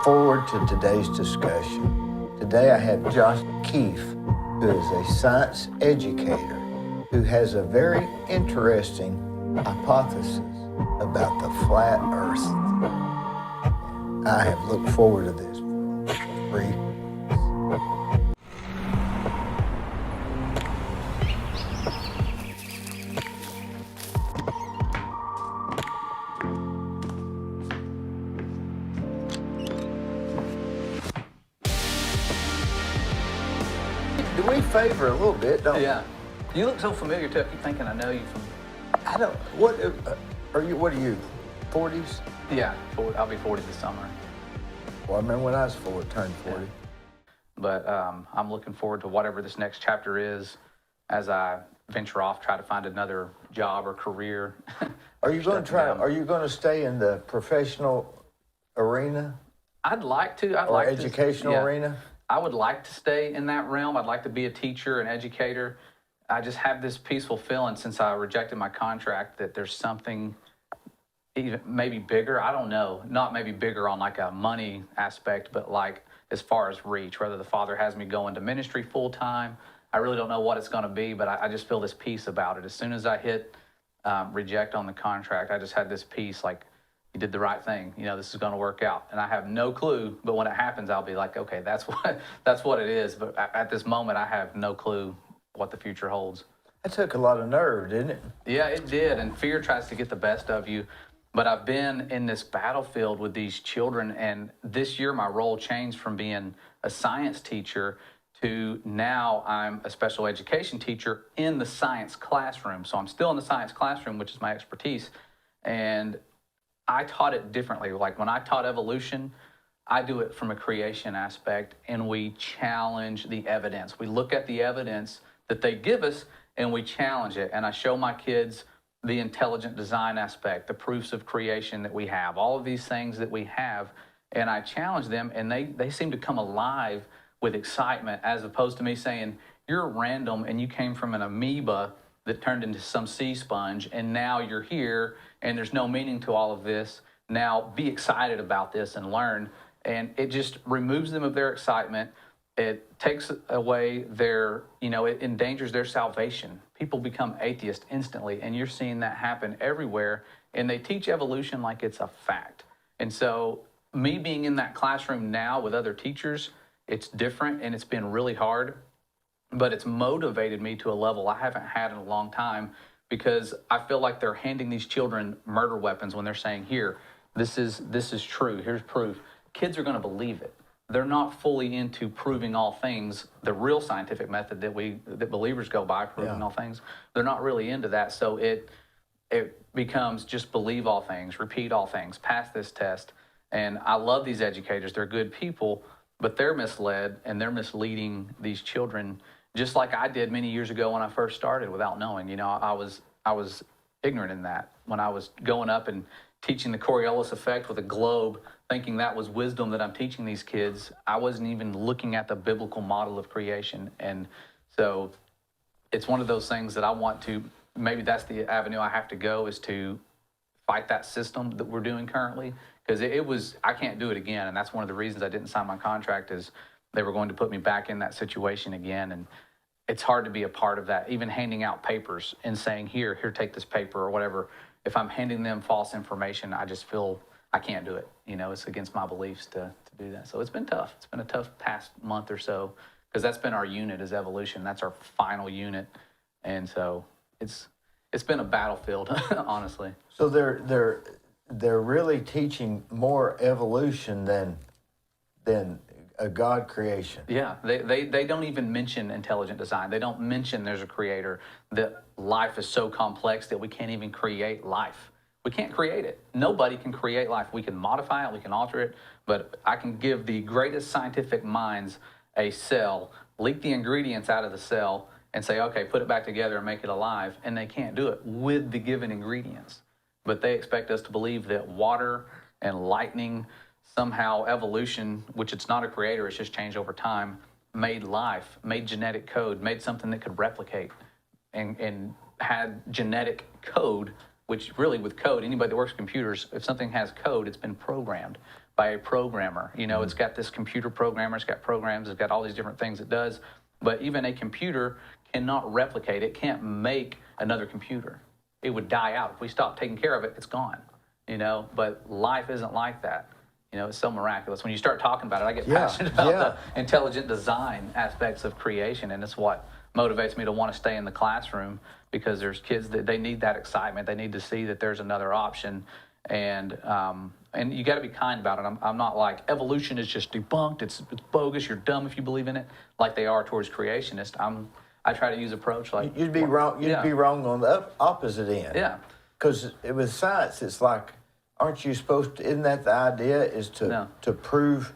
forward to today's discussion. Today I have Josh Keefe, who is a science educator who has a very interesting hypothesis about the flat earth. I have looked forward to this for 3 years. Do we favor a little bit, don't we? Yeah. You look so familiar too. I keep thinking I know you from. I don't, what are you, 40s? Yeah, I'll be 40 this summer. Well, I remember when I was turned 40. Yeah. But I'm looking forward to whatever this next chapter is as I venture off, try to find another job or career. Are you going to stay in the professional arena? I'd like to. Or educational arena? I would like to stay in that realm. I'd like to be a teacher, an educator. I just have this peaceful feeling since I rejected my contract that there's something even maybe bigger. I don't know. Not maybe bigger on like a money aspect, but like as far as reach, whether the Father has me go into ministry full time. I really don't know what it's going to be, but I just feel this peace about it. As soon as I hit reject on the contract, I just had this peace like, you did the right thing. You know, this is going to work out. And I have no clue, but when it happens, I'll be like, okay, that's what it is. But at this moment, I have no clue what the future holds. That took a lot of nerve, didn't it? Yeah, it did. And fear tries to get the best of you. But I've been in this battlefield with these children. And this year, my role changed from being a science teacher to now I'm a special education teacher in the science classroom. So I'm still in the science classroom, which is my expertise. And I taught it differently. Like when I taught evolution, I do it from a creation aspect, and we challenge the evidence. We look at the evidence that they give us, and we challenge it. And I show my kids the intelligent design aspect, the proofs of creation that we have, all of these things that we have, and I challenge them, and they seem to come alive with excitement, as opposed to me saying, you're random, and you came from an amoeba that turned into some sea sponge, and now you're here, and there's no meaning to all of this. Now be excited about this and learn. And it just removes them of their excitement. It takes away their, it endangers their salvation. People become atheist instantly, and you're seeing that happen everywhere. And they teach evolution like it's a fact. And so me being in that classroom now with other teachers, it's different, and it's been really hard. But it's motivated me to a level I haven't had in a long time, because I feel like they're handing these children murder weapons when they're saying, here, this is true, here's proof. Kids are going to believe it. They're not fully into proving all things, the real scientific method that believers go by, proving all things. They're not really into that. So it becomes just believe all things, repeat all things, pass this test. And I love these educators. They're good people, but they're misled, and they're misleading these children, just like I did many years ago when I first started without knowing. I was ignorant in that when I was going up and teaching the Coriolis effect with a globe, thinking that was wisdom that I'm teaching these kids. I wasn't even looking at the biblical model of creation. And so it's one of those things that I want to, maybe that's the avenue I have to go, is to fight that system that we're doing currently. Because I can't do it again. And that's one of the reasons I didn't sign my contract, is they were going to put me back in that situation again. And it's hard to be a part of that. Even handing out papers and saying, here, take this paper or whatever. If I'm handing them false information, I just feel I can't do it. It's against my beliefs to do that. So it's been tough. It's been a tough past month or so, because that's been our unit, is evolution. That's our final unit. And so it's been a battlefield, honestly. So they're really teaching more evolution than a God creation. Yeah, they don't even mention intelligent design. They don't mention there's a creator, that life is so complex that we can't even create life. We can't create it. Nobody can create life. We can modify it, we can alter it, but I can give the greatest scientific minds a cell, leak the ingredients out of the cell, and say, okay, put it back together and make it alive, and they can't do it with the given ingredients. But they expect us to believe that water and lightning, somehow evolution, which it's not a creator, it's just changed over time, made life, made genetic code, made something that could replicate, and had genetic code, which really with code, anybody that works with computers, if something has code, it's been programmed. by a programmer. You know, it's got this computer programmer, it's got programs, it's got all these different things it does. But even a computer cannot replicate. It can't make another computer. It would die out. If we stop taking care of it, it's gone. You know, but life isn't like that. You know, it's so miraculous. When you start talking about it, I get passionate about the intelligent design aspects of creation, and it's what motivates me to want to stay in the classroom, because there's kids that they need that excitement. They need to see that there's another option, and you got to be kind about it. I'm not like evolution is just debunked. It's bogus. You're dumb if you believe in it, like they are towards creationists. I try to use approach like you'd be wrong. You'd be wrong on the opposite end. Yeah, because with science, it's like, aren't you supposed to? Isn't that the idea? Is to prove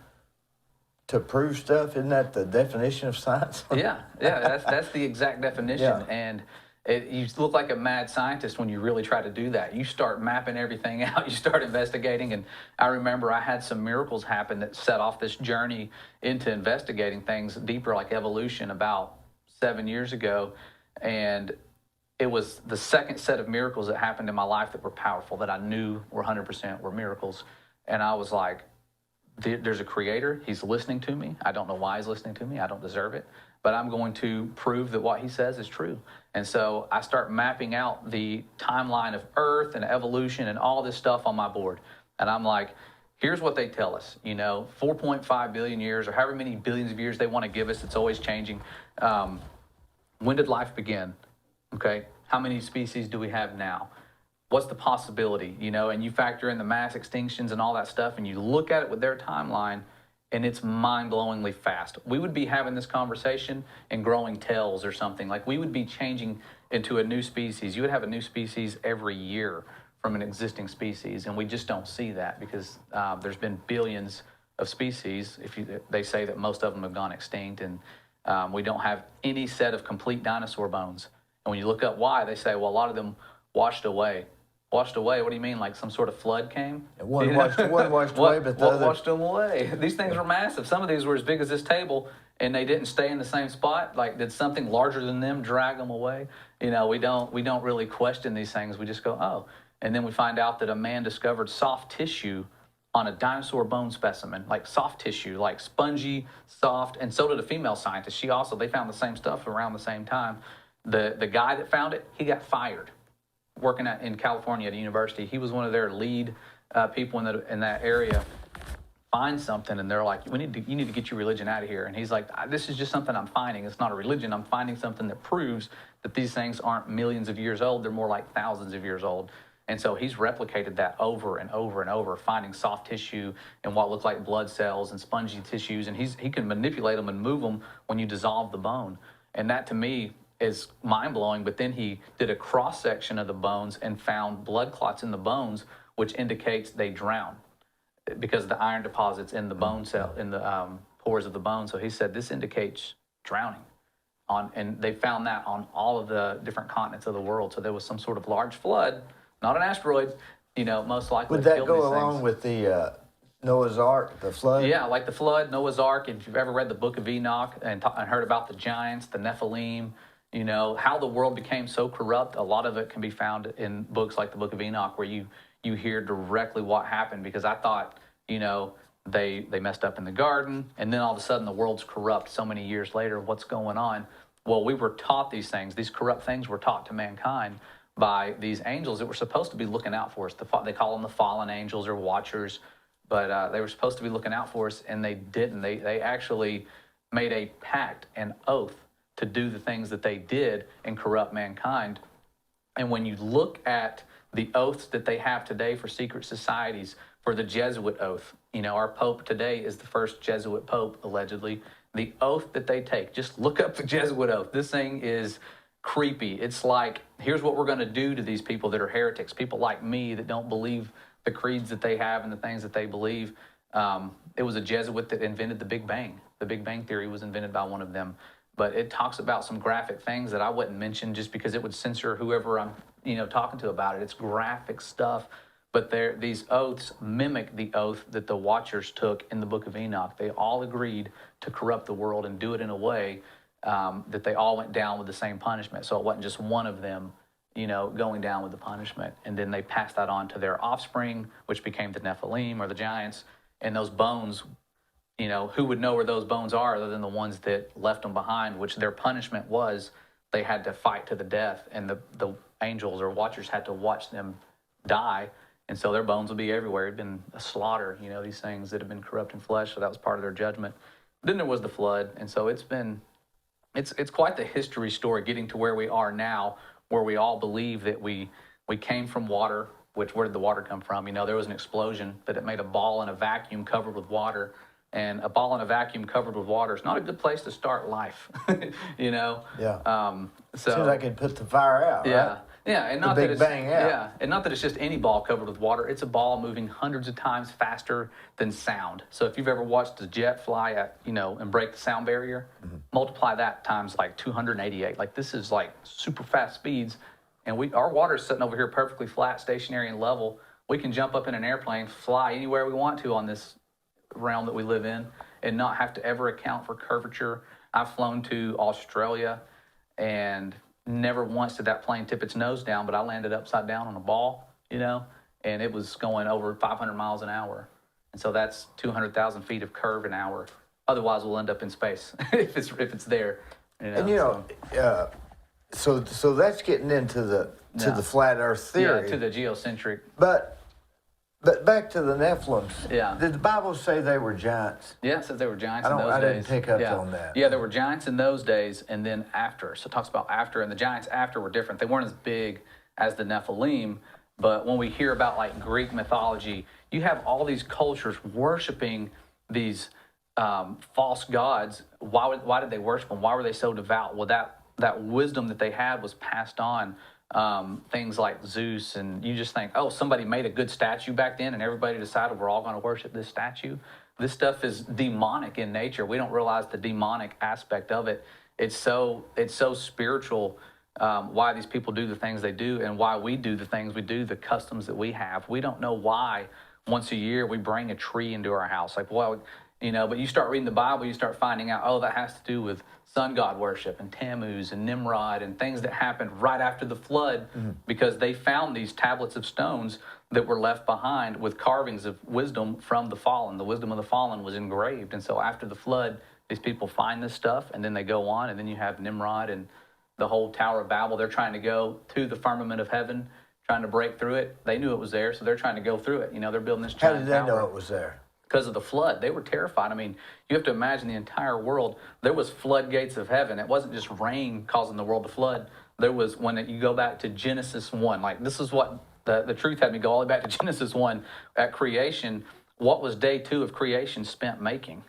stuff? Isn't that the definition of science? yeah. That's the exact definition. And you look like a mad scientist when you really try to do that. You start mapping everything out. You start investigating. And I remember I had some miracles happen that set off this journey into investigating things deeper, like evolution, about 7 years ago. And it was the second set of miracles that happened in my life that were powerful, that I knew were 100% were miracles. And I was like, there's a creator. He's listening to me. I don't know why he's listening to me. I don't deserve it. But I'm going to prove that what he says is true. And so I start mapping out the timeline of Earth and evolution and all this stuff on my board. And I'm like, here's what they tell us, 4.5 billion years, or however many billions of years they want to give us. It's always changing. When did life begin? Okay. How many species do we have now? What's the possibility, and you factor in the mass extinctions and all that stuff, and you look at it with their timeline, and it's mind-blowingly fast. We would be having this conversation and growing tails or something. Like, we would be changing into a new species. You would have a new species every year from an existing species, and we just don't see that because there's been billions of species. They say that most of them have gone extinct, and we don't have any set of complete dinosaur bones. And when you look up why, they say, well, a lot of them washed away. Washed away? What do you mean? Like some sort of flood came? One washed away, but the other washed them away. These things were massive. Some of these were as big as this table, and they didn't stay in the same spot. Like, did something larger than them drag them away? We don't really question these things. We just go, oh. And then we find out that a man discovered soft tissue on a dinosaur bone specimen, like soft tissue, like spongy, soft, and so did a female scientist. They found the same stuff around the same time. The guy that found it, he got fired. Working in California at a university, he was one of their lead people in that area. Find something, and they're like, you need to get your religion out of here. And he's like, this is just something I'm finding. It's not a religion. I'm finding something that proves that these things aren't millions of years old. They're more like thousands of years old. And so he's replicated that over and over and over, finding soft tissue and what look like blood cells and spongy tissues. And he can manipulate them and move them when you dissolve the bone. And that, to me, is mind-blowing. But then he did a cross-section of the bones and found blood clots in the bones, which indicates they drown because the iron deposits in the bone cell, in the pores of the bone. So he said this indicates drowning. And they found that on all of the different continents of the world. So there was some sort of large flood, not an asteroid, most likely. Would that go along with the Noah's Ark, the flood? Yeah, like the flood, Noah's Ark. If you've ever read the book of Enoch and heard about the giants, the Nephilim, how the world became so corrupt, a lot of it can be found in books like the book of Enoch, where you hear directly what happened. Because I thought, they messed up in the garden, and then all of a sudden the world's corrupt so many years later. What's going on? Well, we were taught these things. These corrupt things were taught to mankind by these angels that were supposed to be looking out for us. They call them the fallen angels or watchers, but they were supposed to be looking out for us, and they didn't. They actually made a pact, an oath, to do the things that they did and corrupt mankind. And when you look at the oaths that they have today for secret societies, for the Jesuit oath, our Pope today is the first Jesuit Pope, allegedly. The oath that they take, just look up the Jesuit oath. This thing is creepy. It's like, here's what we're going to do to these people that are heretics, people like me that don't believe the creeds that they have and the things that they believe. It was a Jesuit that invented the Big Bang. The Big Bang Theory was invented by one of them. But it talks about some graphic things that I wouldn't mention just because it would censor whoever I'm, talking to about it. It's graphic stuff. But these oaths mimic the oath that the Watchers took in the book of Enoch. They all agreed to corrupt the world and do it in a way that they all went down with the same punishment. So it wasn't just one of them, going down with the punishment. And then they passed that on to their offspring, which became the Nephilim or the giants. and those bones, who would know where those bones are other than the ones that left them behind, which their punishment was they had to fight to the death, and the angels or watchers had to watch them die, and so their bones would be everywhere. It'd been a slaughter, these things that have been corrupting flesh, so that was part of their judgment. Then there was the flood, and so it's quite the history story getting to where we are now, where we all believe that we came from water, which where did the water come from? There was an explosion, but it made a ball in a vacuum covered with water. And a ball in a vacuum covered with water is not a good place to start life, Yeah. So Seems like it put the fire out, yeah, right? yeah, and not The that big it's bang out. yeah, and not that it's just any ball covered with water. It's a ball moving hundreds of times faster than sound. So if you've ever watched a jet fly at and break the sound barrier, multiply that times like 288. Like this is like super fast speeds, and our water's sitting over here perfectly flat, stationary, and level. We can jump up in an airplane, fly anywhere we want to on this realm that we live in, and not have to ever account for curvature. I've flown to Australia, and never once did that plane tip its nose down, but I landed upside down on a ball, and it was going over 500 miles an hour. And so that's 200,000 feet of curve an hour. Otherwise, we'll end up in space if it's there. And so that's getting into the flat Earth theory. Yeah, to the geocentric. But back to the Nephilims. Yeah. Did the Bible say they were giants? Yeah, it says there were giants in those days. I didn't pick up on that. Yeah, there were giants in those days, and then after. So it talks about after, and the giants after were different. They weren't as big as the Nephilim, but when we hear about like Greek mythology, you have all these cultures worshiping these false gods. Why did they worship them? Why were they so devout? Well, that wisdom that they had was passed on. Things like Zeus, and you just think, oh, somebody made a good statue back then and everybody decided we're all going to worship this statue. This stuff is demonic in nature. We don't realize the demonic aspect of it. It's so spiritual, why these people do the things they do and why we do the things we do, the customs that we have. We don't know why once a year we bring a tree into our house. Like, well, but you start reading the Bible, you start finding out, oh, that has to do with sun god worship and Tammuz and Nimrod and things that happened right after the flood, because they found these tablets of stones that were left behind with carvings of wisdom from the fallen. The wisdom of the fallen was engraved. And so after the flood, these people find this stuff, and then they go on, and then you have Nimrod and the whole Tower of Babel. They're trying to go to the firmament of heaven, trying to break through it. They knew it was there, so they're trying to go through it. They're building this giant tower. How did they know it was there? Because of the flood. They were terrified. I mean, you have to imagine the entire world. There was floodgates of heaven. It wasn't just rain causing the world to flood. There was, when you go back to Genesis 1, like this is what the truth had me go all the way back to Genesis 1 at creation. What was day 2 of creation spent making?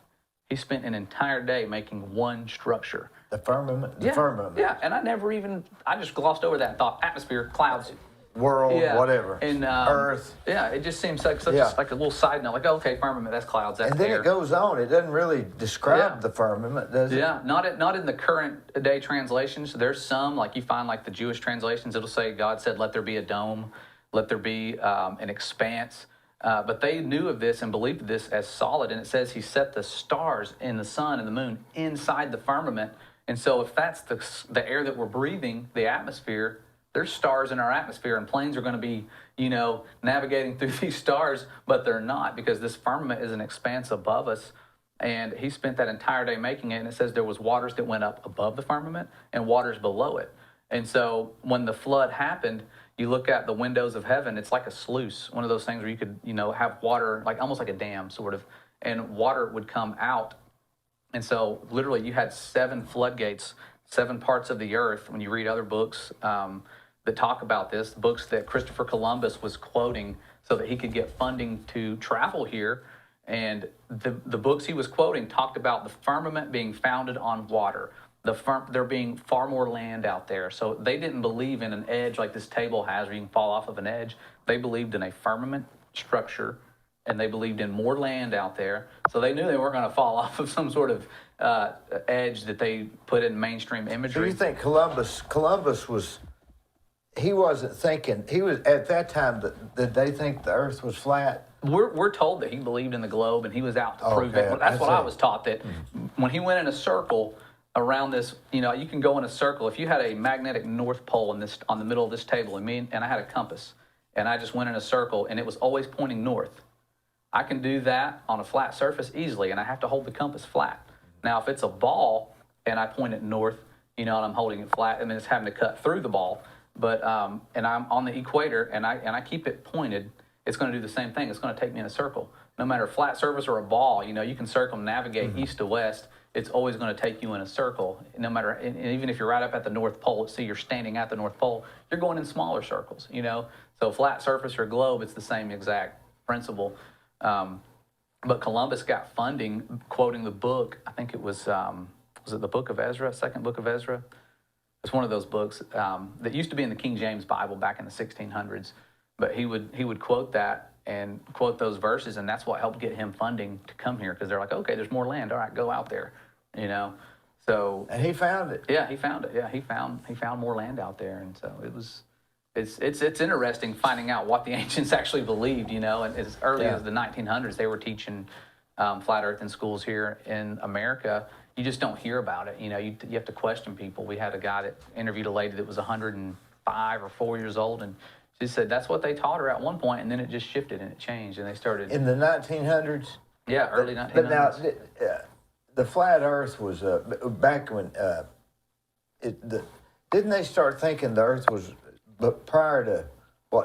He spent an entire day making one structure. The firmament? The firmament. Yeah, and I just glossed over that and thought atmosphere, clouds. World, whatever, and Earth. Yeah, it just seems like like a little side note. Like, okay, firmament, that's clouds. That's and then air. it goes on. It doesn't really describe the firmament, does it? Yeah, not in the current day translations. There's some, like you find like the Jewish translations, it'll say God said, let there be a dome, let there be an expanse. But they knew of this and believed this as solid. And it says he set the stars and the sun and the moon inside the firmament. And so if that's the air that we're breathing, the atmosphere, there's stars in our atmosphere, and planes are going to be, navigating through these stars, but they're not, because this firmament is an expanse above us. And he spent that entire day making it, and it says there was waters that went up above the firmament and waters below it. And so when the flood happened, you look at the windows of heaven, it's like a sluice, one of those things where you could, have water, like almost like a dam sort of, and water would come out. And so literally you had 7 floodgates, 7 parts of the earth. When you read other books, that talk about this, books that Christopher Columbus was quoting so that he could get funding to travel here. And the books he was quoting talked about the firmament being founded on water, there being far more land out there. So they didn't believe in an edge like this table has where you can fall off of an edge. They believed in a firmament structure, and they believed in more land out there. So they knew they weren't going to fall off of some sort of edge that they put in mainstream imagery. Do you think Columbus was... He wasn't thinking, he was, at that time, did they think the earth was flat? We're told that he believed in the globe and he was out to prove it. That's what I was taught, that when he went in a circle around this, you can go in a circle. If you had a magnetic north pole on the middle of this table, and I had a compass, and I just went in a circle and it was always pointing north, I can do that on a flat surface easily, and I have to hold the compass flat. Now, if it's a ball and I point it north, and I'm holding it flat, and then it's having to cut through the ball, but and I'm on the equator and I keep it pointed, it's going to do the same thing. It's going to take me in a circle. No matter a flat surface or a ball, you can circumnavigate east to west. It's always going to take you in a circle. No matter, and even if you're right up at the North Pole, let's say you're standing at the North Pole, you're going in smaller circles. So flat surface or globe, it's the same exact principle. But Columbus got funding, quoting the book. I think it was it the Book of Ezra, Second Book of Ezra? It's one of those books that used to be in the King James Bible back in the 1600s. But he would quote that and quote those verses, and that's what helped get him funding to come here, because they're like, okay, there's more land. All right, go out there, So and he found it. Yeah, he found it. Yeah, he found more land out there, and so it's interesting finding out what the ancients actually believed. And as early as the 1900s, they were teaching flat Earth in schools here in America. You just don't hear about it. You have to question people. We had a guy that interviewed a lady that was 105 or 4 years old, and she said that's what they taught her at one point, and then it just shifted and it changed, and they started in the 1900s. Yeah, early 1900s. But now, the flat Earth was back when didn't they start thinking the Earth was? But prior to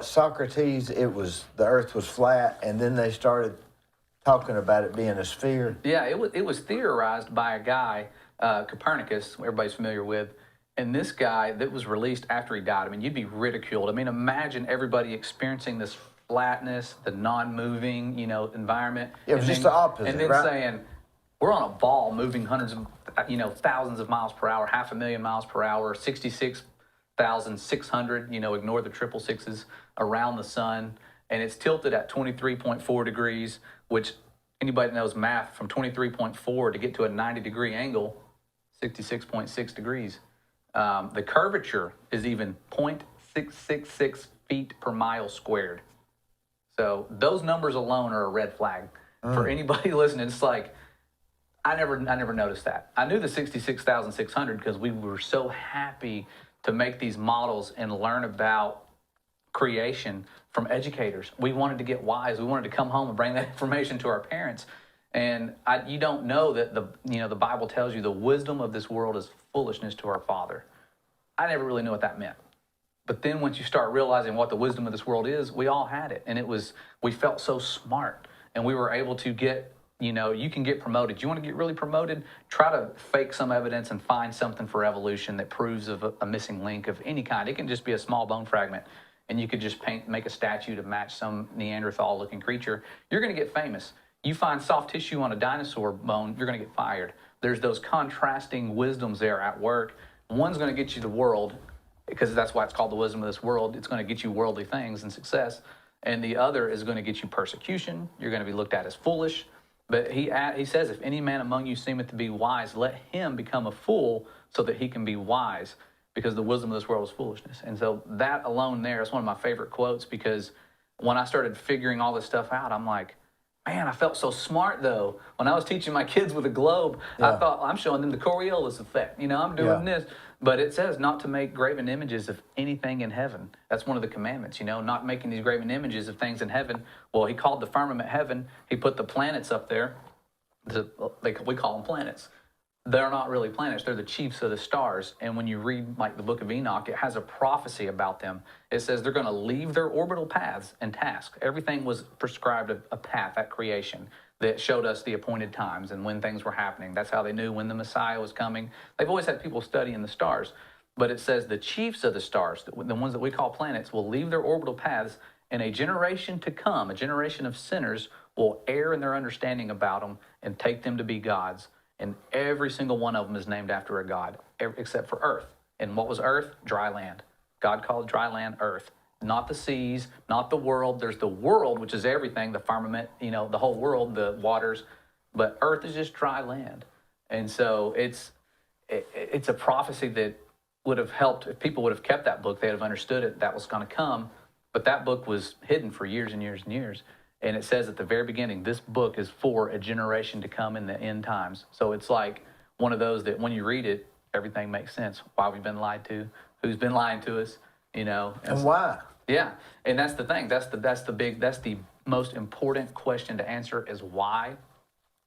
Socrates, the Earth was flat, and then they started talking about it being a sphere. Yeah, it was theorized by a guy, Copernicus, everybody's familiar with. And this guy that was released after he died, you'd be ridiculed. Imagine everybody experiencing this flatness, the non-moving, environment. It was just the opposite, and then right? saying, we're on a ball moving hundreds of, thousands of miles per hour, 500,000 miles per hour, 66,600, ignore the triple sixes, around the sun. And it's tilted at 23.4 degrees, which anybody that knows math, from 23.4 to get to a 90-degree angle, 66.6 degrees. The curvature is even 0.666 feet per mile squared. So those numbers alone are a red flag for anybody listening. It's like, I never noticed that. I knew the 66,600 because we were so happy to make these models and learn about creation from educators. We wanted to get wise. We wanted to come home and bring that information to our parents. And you don't know that the Bible tells you the wisdom of this world is foolishness to our Father. I never really knew what that meant. But then once you start realizing what the wisdom of this world is, we all had it. And we felt so smart. And we were able to get, you can get promoted. You want to get really promoted? Try to fake some evidence and find something for evolution that proves of a missing link of any kind. It can just be a small bone fragment. And you could just make a statue to match some Neanderthal-looking creature. You're going to get famous. You find soft tissue on a dinosaur bone, you're going to get fired. There's those contrasting wisdoms there at work. One's going to get you the world, because that's why it's called the wisdom of this world. It's going to get you worldly things and success. And the other is going to get you persecution. You're going to be looked at as foolish. But he says, if any man among you seemeth to be wise, let him become a fool so that he can be wise, because the wisdom of this world is foolishness. And so that alone there is one of my favorite quotes, because when I started figuring all this stuff out, I'm like, man, I felt so smart, though. When I was teaching my kids with a globe, I thought, I'm showing them the Coriolis effect. I'm doing this. But it says not to make graven images of anything in heaven. That's one of the commandments, not making these graven images of things in heaven. Well, he called the firmament heaven. He put the planets up there. We call them planets. They're not really planets. They're the chiefs of the stars. And when you read like the book of Enoch, it has a prophecy about them. It says they're going to leave their orbital paths and tasks. Everything was prescribed a path at creation that showed us the appointed times and when things were happening. That's how they knew when the Messiah was coming. They've always had people studying the stars. But it says the chiefs of the stars, the ones that we call planets, will leave their orbital paths, and a generation to come, a generation of sinners, will err in their understanding about them and take them to be gods. And every single one of them is named after a god, except for earth. And what was earth? Dry land. God called dry land earth. Not the seas, not the world. There's the world, which is everything, the firmament, the whole world, the waters. But earth is just dry land. And so it's a prophecy that would have helped. If people would have kept that book, they'd have understood it, that was going to come. But that book was hidden for years and years and years. And it says at the very beginning, this book is for a generation to come in the end times. So it's like one of those that when you read it, everything makes sense. Why we've been lied to, who's been lying to us, And why? Yeah, and that's the thing. That's the most important question to answer is why,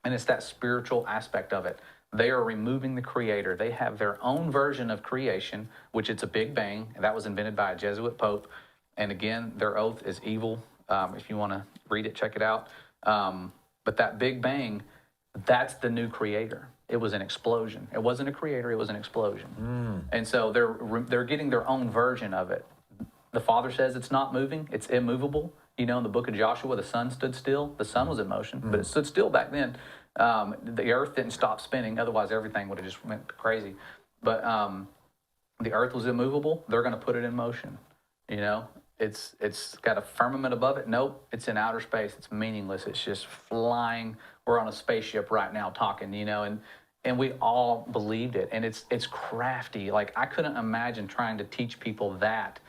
and it's that spiritual aspect of it. They are removing the creator. They have their own version of creation, which it's a Big Bang, and that was invented by a Jesuit pope. And again, their oath is evil. If you want to read it, check it out. But that Big Bang, that's the new creator. It was an explosion. It wasn't a creator, it was an explosion. And so they're getting their own version of it. The Father says it's not moving, it's immovable. You know, in the book of Joshua, the sun stood still. The sun was in motion, but it stood still back then. The earth didn't stop spinning, otherwise everything would have just went crazy. But the earth was immovable, they're going to put it in motion. You know, it's got a firmament above it. Nope, it's in outer space. It's meaningless. It's just flying. We're on a spaceship right now talking, you know, and we all believed it. And it's crafty. Like, I couldn't imagine trying to teach people that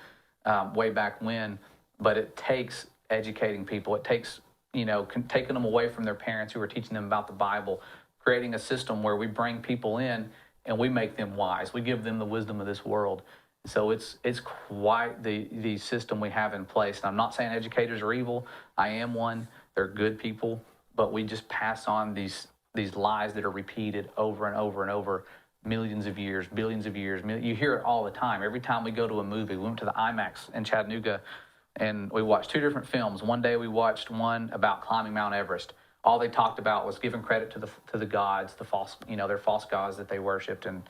way back when, but it takes educating people. It takes, you know, taking them away from their parents who are teaching them about the Bible, creating a system where we bring people in and we make them wise. We give them the wisdom of this world. So it's quite the system we have in place. And I'm not saying educators are evil. I am one. They're good people, but we just pass on these lies that are repeated over and over and over, millions of years, billions of years. You hear it all the time. Every time we go to a movie, we went to the IMAX in Chattanooga, and we watched two different films. One day we watched one about climbing Mount Everest. All they talked about was giving credit to the gods, the false, you know, their false gods that they worshipped. And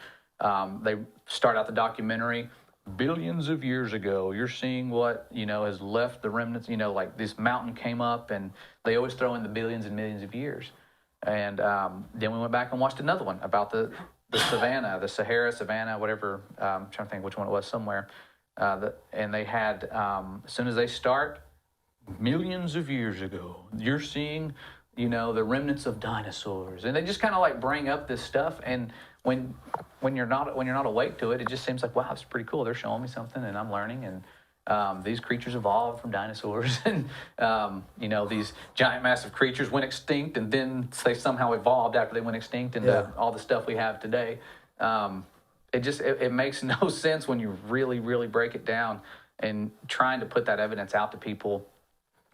they start out the documentary, billions of years ago, you're seeing what, you know, has left the remnants, you know, like this mountain came up, and they always throw in the billions and millions of years. And then we went back and watched another one about the savannah, the Sahara savannah, whatever, I'm trying to think which one it was, somewhere. And they had, as soon as they start, millions of years ago, you're seeing, you know, the remnants of dinosaurs. And they just kind of like bring up this stuff. And when you're not awake to it, it just seems like, wow, it's pretty cool. They're showing me something and I'm learning. And these creatures evolved from dinosaurs. And, you know, these giant massive creatures went extinct, and then they somehow evolved after they went extinct into all the stuff we have today. It makes no sense when you really, really break it down, and trying to put that evidence out to people.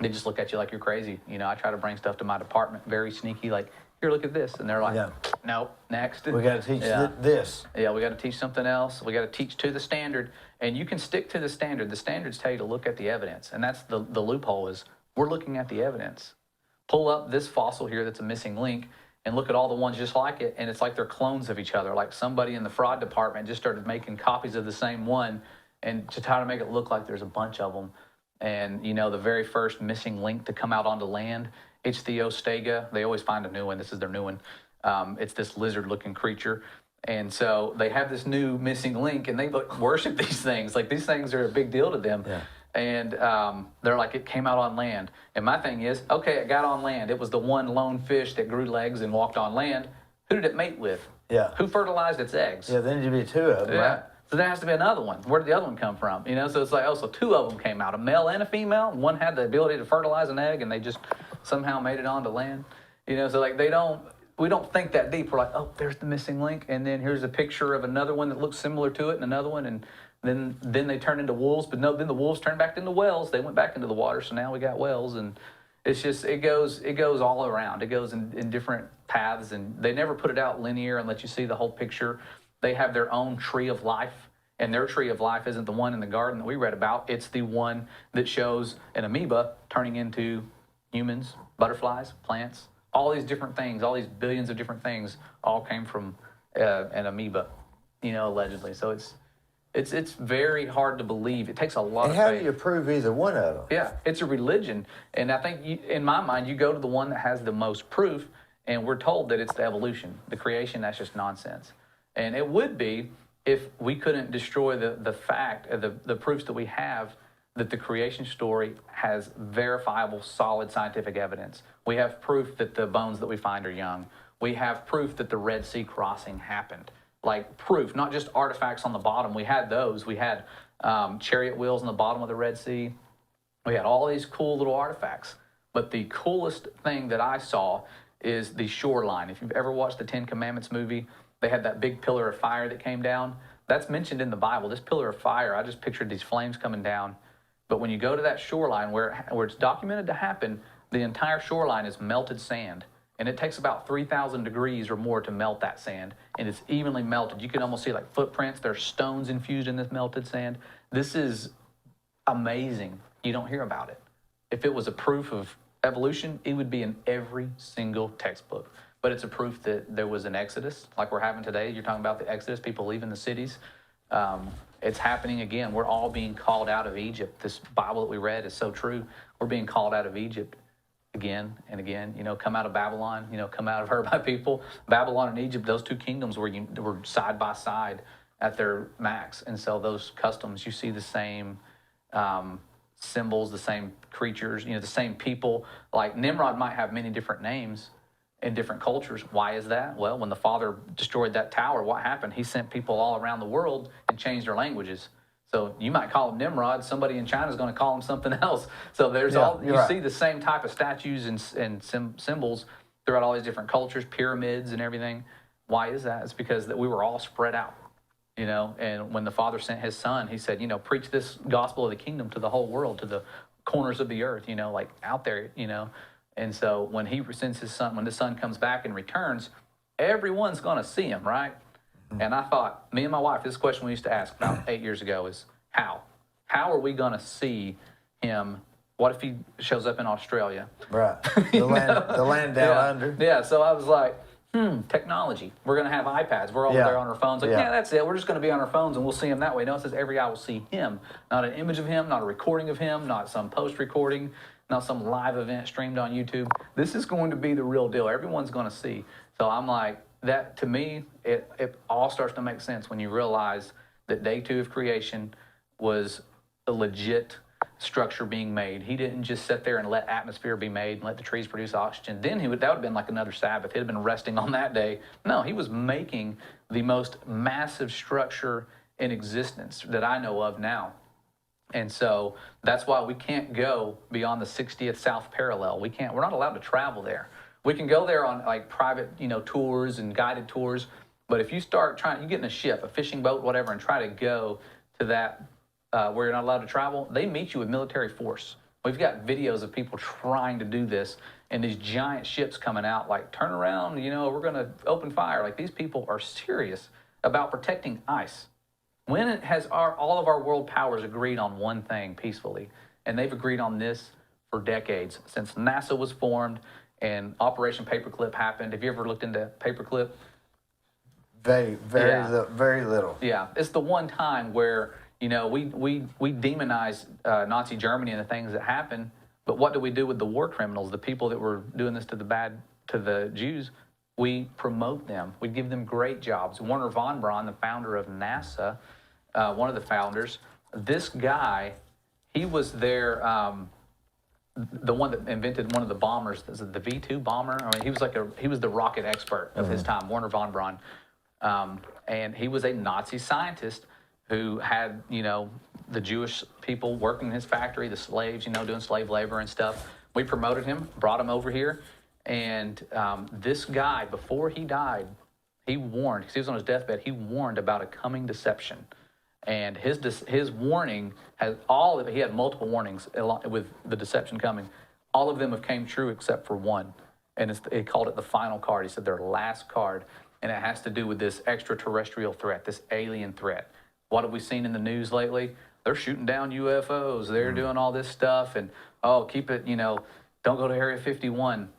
They just look at you like you're crazy. You know, I try to bring stuff to my department, very sneaky, like, here, look at this. And they're like, nope, next. We got to teach this. Yeah, we got to teach something else. We got to teach to the standard. And you can stick to the standard. The standards tell you to look at the evidence. And that's the loophole, is we're looking at the evidence. Pull up this fossil here that's a missing link and look at all the ones just like it. And it's like they're clones of each other. Like somebody in the fraud department just started making copies of the same one, and to try to make it look like there's a bunch of them. And, you know, the very first missing link to come out onto land, it's the Ostega. They always find a new one. This is their new one. It's this lizard-looking creature. And so they have this new missing link, and they worship these things. Like, these things are a big deal to them. Yeah. And they're like, it came out on land. And my thing is, okay, it got on land. It was the one lone fish that grew legs and walked on land. Who did it mate with? Yeah. Who fertilized its eggs? Yeah, then there'd be two of them, right? So there has to be another one. Where did the other one come from? You know, so it's like, oh, so two of them came out, a male and a female. One had the ability to fertilize an egg, and they just somehow made it onto land. You know, so like we don't think that deep. We're like, oh, there's the missing link, and then here's a picture of another one that looks similar to it, and another one, and then they turn into wolves. But no, then the wolves turned back into whales. They went back into the water, so now we got whales, and it's just it goes all around. It goes in different paths, and they never put it out linear and let you see the whole picture. They have their own tree of life, and their tree of life isn't the one in the garden that we read about. It's the one that shows an amoeba turning into humans, butterflies, plants, all these different things, all these billions of different things all came from an amoeba, you know, allegedly. So it's very hard to believe. It takes a lot of faith. And how do you prove either one of them? Yeah, it's a religion. And I think, in my mind, you go to the one that has the most proof, and we're told that it's the evolution. The creation, that's just nonsense. And it would be if we couldn't destroy the fact, the proofs that we have that the creation story has verifiable, solid scientific evidence. We have proof that the bones that we find are young. We have proof that the Red Sea crossing happened. Like proof, not just artifacts on the bottom. We had those. We had chariot wheels on the bottom of the Red Sea. We had all these cool little artifacts. But the coolest thing that I saw is the shoreline. If you've ever watched the Ten Commandments movie, they had that big pillar of fire that came down. That's mentioned in the Bible. This pillar of fire, I just pictured these flames coming down. But when you go to that shoreline where it's documented to happen, The entire shoreline is melted sand. And it takes about 3,000 degrees or more to melt that sand. And it's evenly melted. You can almost see like footprints. There's stones infused in this melted sand. This is amazing. You don't hear about it. If it was a proof of evolution, it would be in every single textbook. But it's a proof that there was an exodus, like we're having today. You're talking about the exodus, people leaving the cities. It's happening again. We're all being called out of Egypt. This Bible that we read is so true. We're being called out of Egypt again and again. Come out of Babylon, come out of her by people. Babylon and Egypt, those two kingdoms were side by side at their max. And so those customs, you see the same symbols, the same creatures, the same people. Like Nimrod might have many different names in different cultures. Why is that? Well, when the Father destroyed that tower, what happened? He sent people all around the world and changed their languages. So you might call him Nimrod. Somebody in China is going to call him something else. So there's see the same type of statues and symbols throughout all these different cultures, pyramids and everything. Why is that? It's because that we were all spread out, And when the Father sent His Son, He said, preach this gospel of the kingdom to the whole world, to the corners of the earth, like out there, And so when He sends His Son, when the Son comes back and returns, everyone's going to see Him, right? And I thought, me and my wife, this question we used to ask about 8 years ago is, how? How are we going to see Him? What if He shows up in Australia? Right. The land down under. Yeah, so I was like, technology. We're going to have iPads. We're all there on our phones. Like, that's it. We're just going to be on our phones and we'll see Him that way. No, it says every eye will see Him. Not an image of Him, not a recording of Him, not some post-recording, not some live event streamed on YouTube. This is going to be the real deal. Everyone's going to see. So I'm like, that to me, it all starts to make sense when you realize that day 2 of creation was a legit structure being made. He didn't just sit there and let atmosphere be made and let the trees produce oxygen. Then that would have been like another Sabbath. He'd have been resting on that day. No, He was making the most massive structure in existence that I know of now. And so that's why we can't go beyond the 60th South Parallel. We're not allowed to travel there. We can go there on like private, tours and guided tours. But if you start you get in a ship, a fishing boat, whatever, and try to go to that where you're not allowed to travel, they meet you with military force. We've got videos of people trying to do this and these giant ships coming out like, turn around, we're going to open fire. Like these people are serious about protecting ice. When has all of our world powers agreed on one thing peacefully? And they've agreed on this for decades, since NASA was formed and Operation Paperclip happened. Have you ever looked into Paperclip? Very little. Yeah, it's the one time where we demonize Nazi Germany and the things that happened, but what do we do with the war criminals, the people that were doing this to the Jews? We promote them. We give them great jobs. Wernher von Braun, the founder of NASA, one of the founders, this guy, he was there. The one that invented one of the bombers, the V-2 bomber. I mean, he was the rocket expert of his time, Wernher von Braun, and he was a Nazi scientist who had the Jewish people working in his factory, the slaves, doing slave labor and stuff. We promoted him, brought him over here, and this guy, before he died, he warned, because he was on his deathbed, he warned about a coming deception. And his warning has he had multiple warnings with the deception coming. All of them have came true except for one. And he called it the final card. He said their last card. And it has to do with this extraterrestrial threat, this alien threat. What have we seen in the news lately? They're shooting down UFOs. They're doing all this stuff. And, keep it, don't go to Area 51.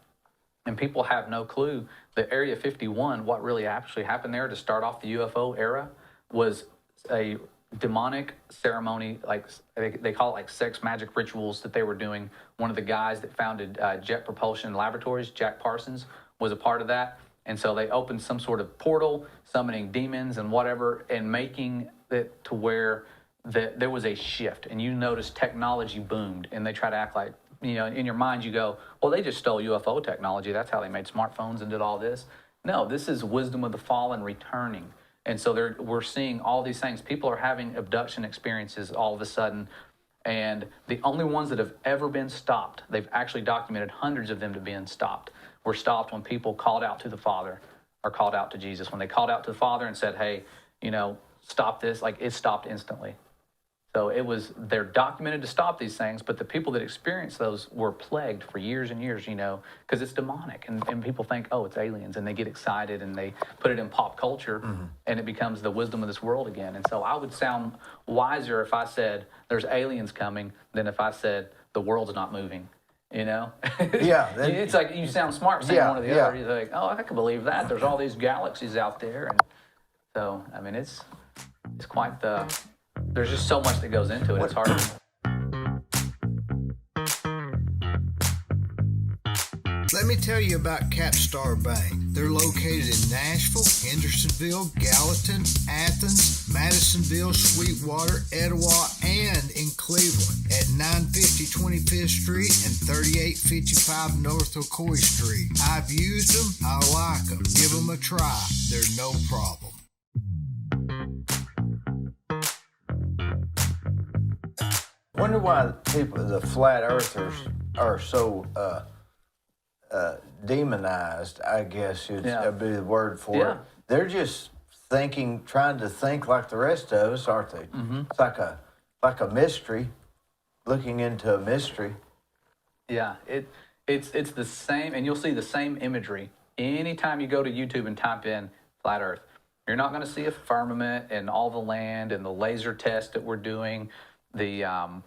And people have no clue that Area 51, what really actually happened there to start off the UFO era, was a demonic ceremony, like they call it like sex magic rituals that they were doing. One of the guys that founded Jet Propulsion Laboratories, Jack Parsons, was a part of that. And so they opened some sort of portal, summoning demons and whatever, and making it to where there was a shift. And you notice technology boomed, and they try to act like, in your mind you go, well, they just stole UFO technology. That's how they made smartphones and did all this. No, this is wisdom of the fallen returning. And so we're seeing all these things. People are having abduction experiences all of a sudden. And the only ones that have ever been stopped, they've actually documented hundreds of them to being stopped, were stopped when people called out to the Father or called out to Jesus. When they called out to the Father and said, hey, stop this, like it stopped instantly. So they're documented to stop these things, but the people that experienced those were plagued for years and years, because it's demonic. And people think, oh, it's aliens, and they get excited and they put it in pop culture, and it becomes the wisdom of this world again. And so I would sound wiser if I said there's aliens coming than if I said the world's not moving. Yeah. It's like you sound smart saying one or the other. You're like, oh, I can believe that. There's all these galaxies out there. And so, I mean, it's quite there's just so much that goes into it. It's hard. Let me tell you about Capstar Bank. They're located in Nashville, Hendersonville, Gallatin, Athens, Madisonville, Sweetwater, Etowah, and in Cleveland at 950 25th Street and 3855 North Ocoee Street. I've used them. I like them. Give them a try. They're no problem. Wonder why the flat earthers are so demonized, I guess would be the word for it. They're just trying to think like the rest of us, aren't they? It's like a mystery, looking into a mystery. Yeah, it's the same, and you'll see the same imagery anytime you go to YouTube and type in flat Earth. You're not going to see a firmament and all the land and the laser test that we're doing, the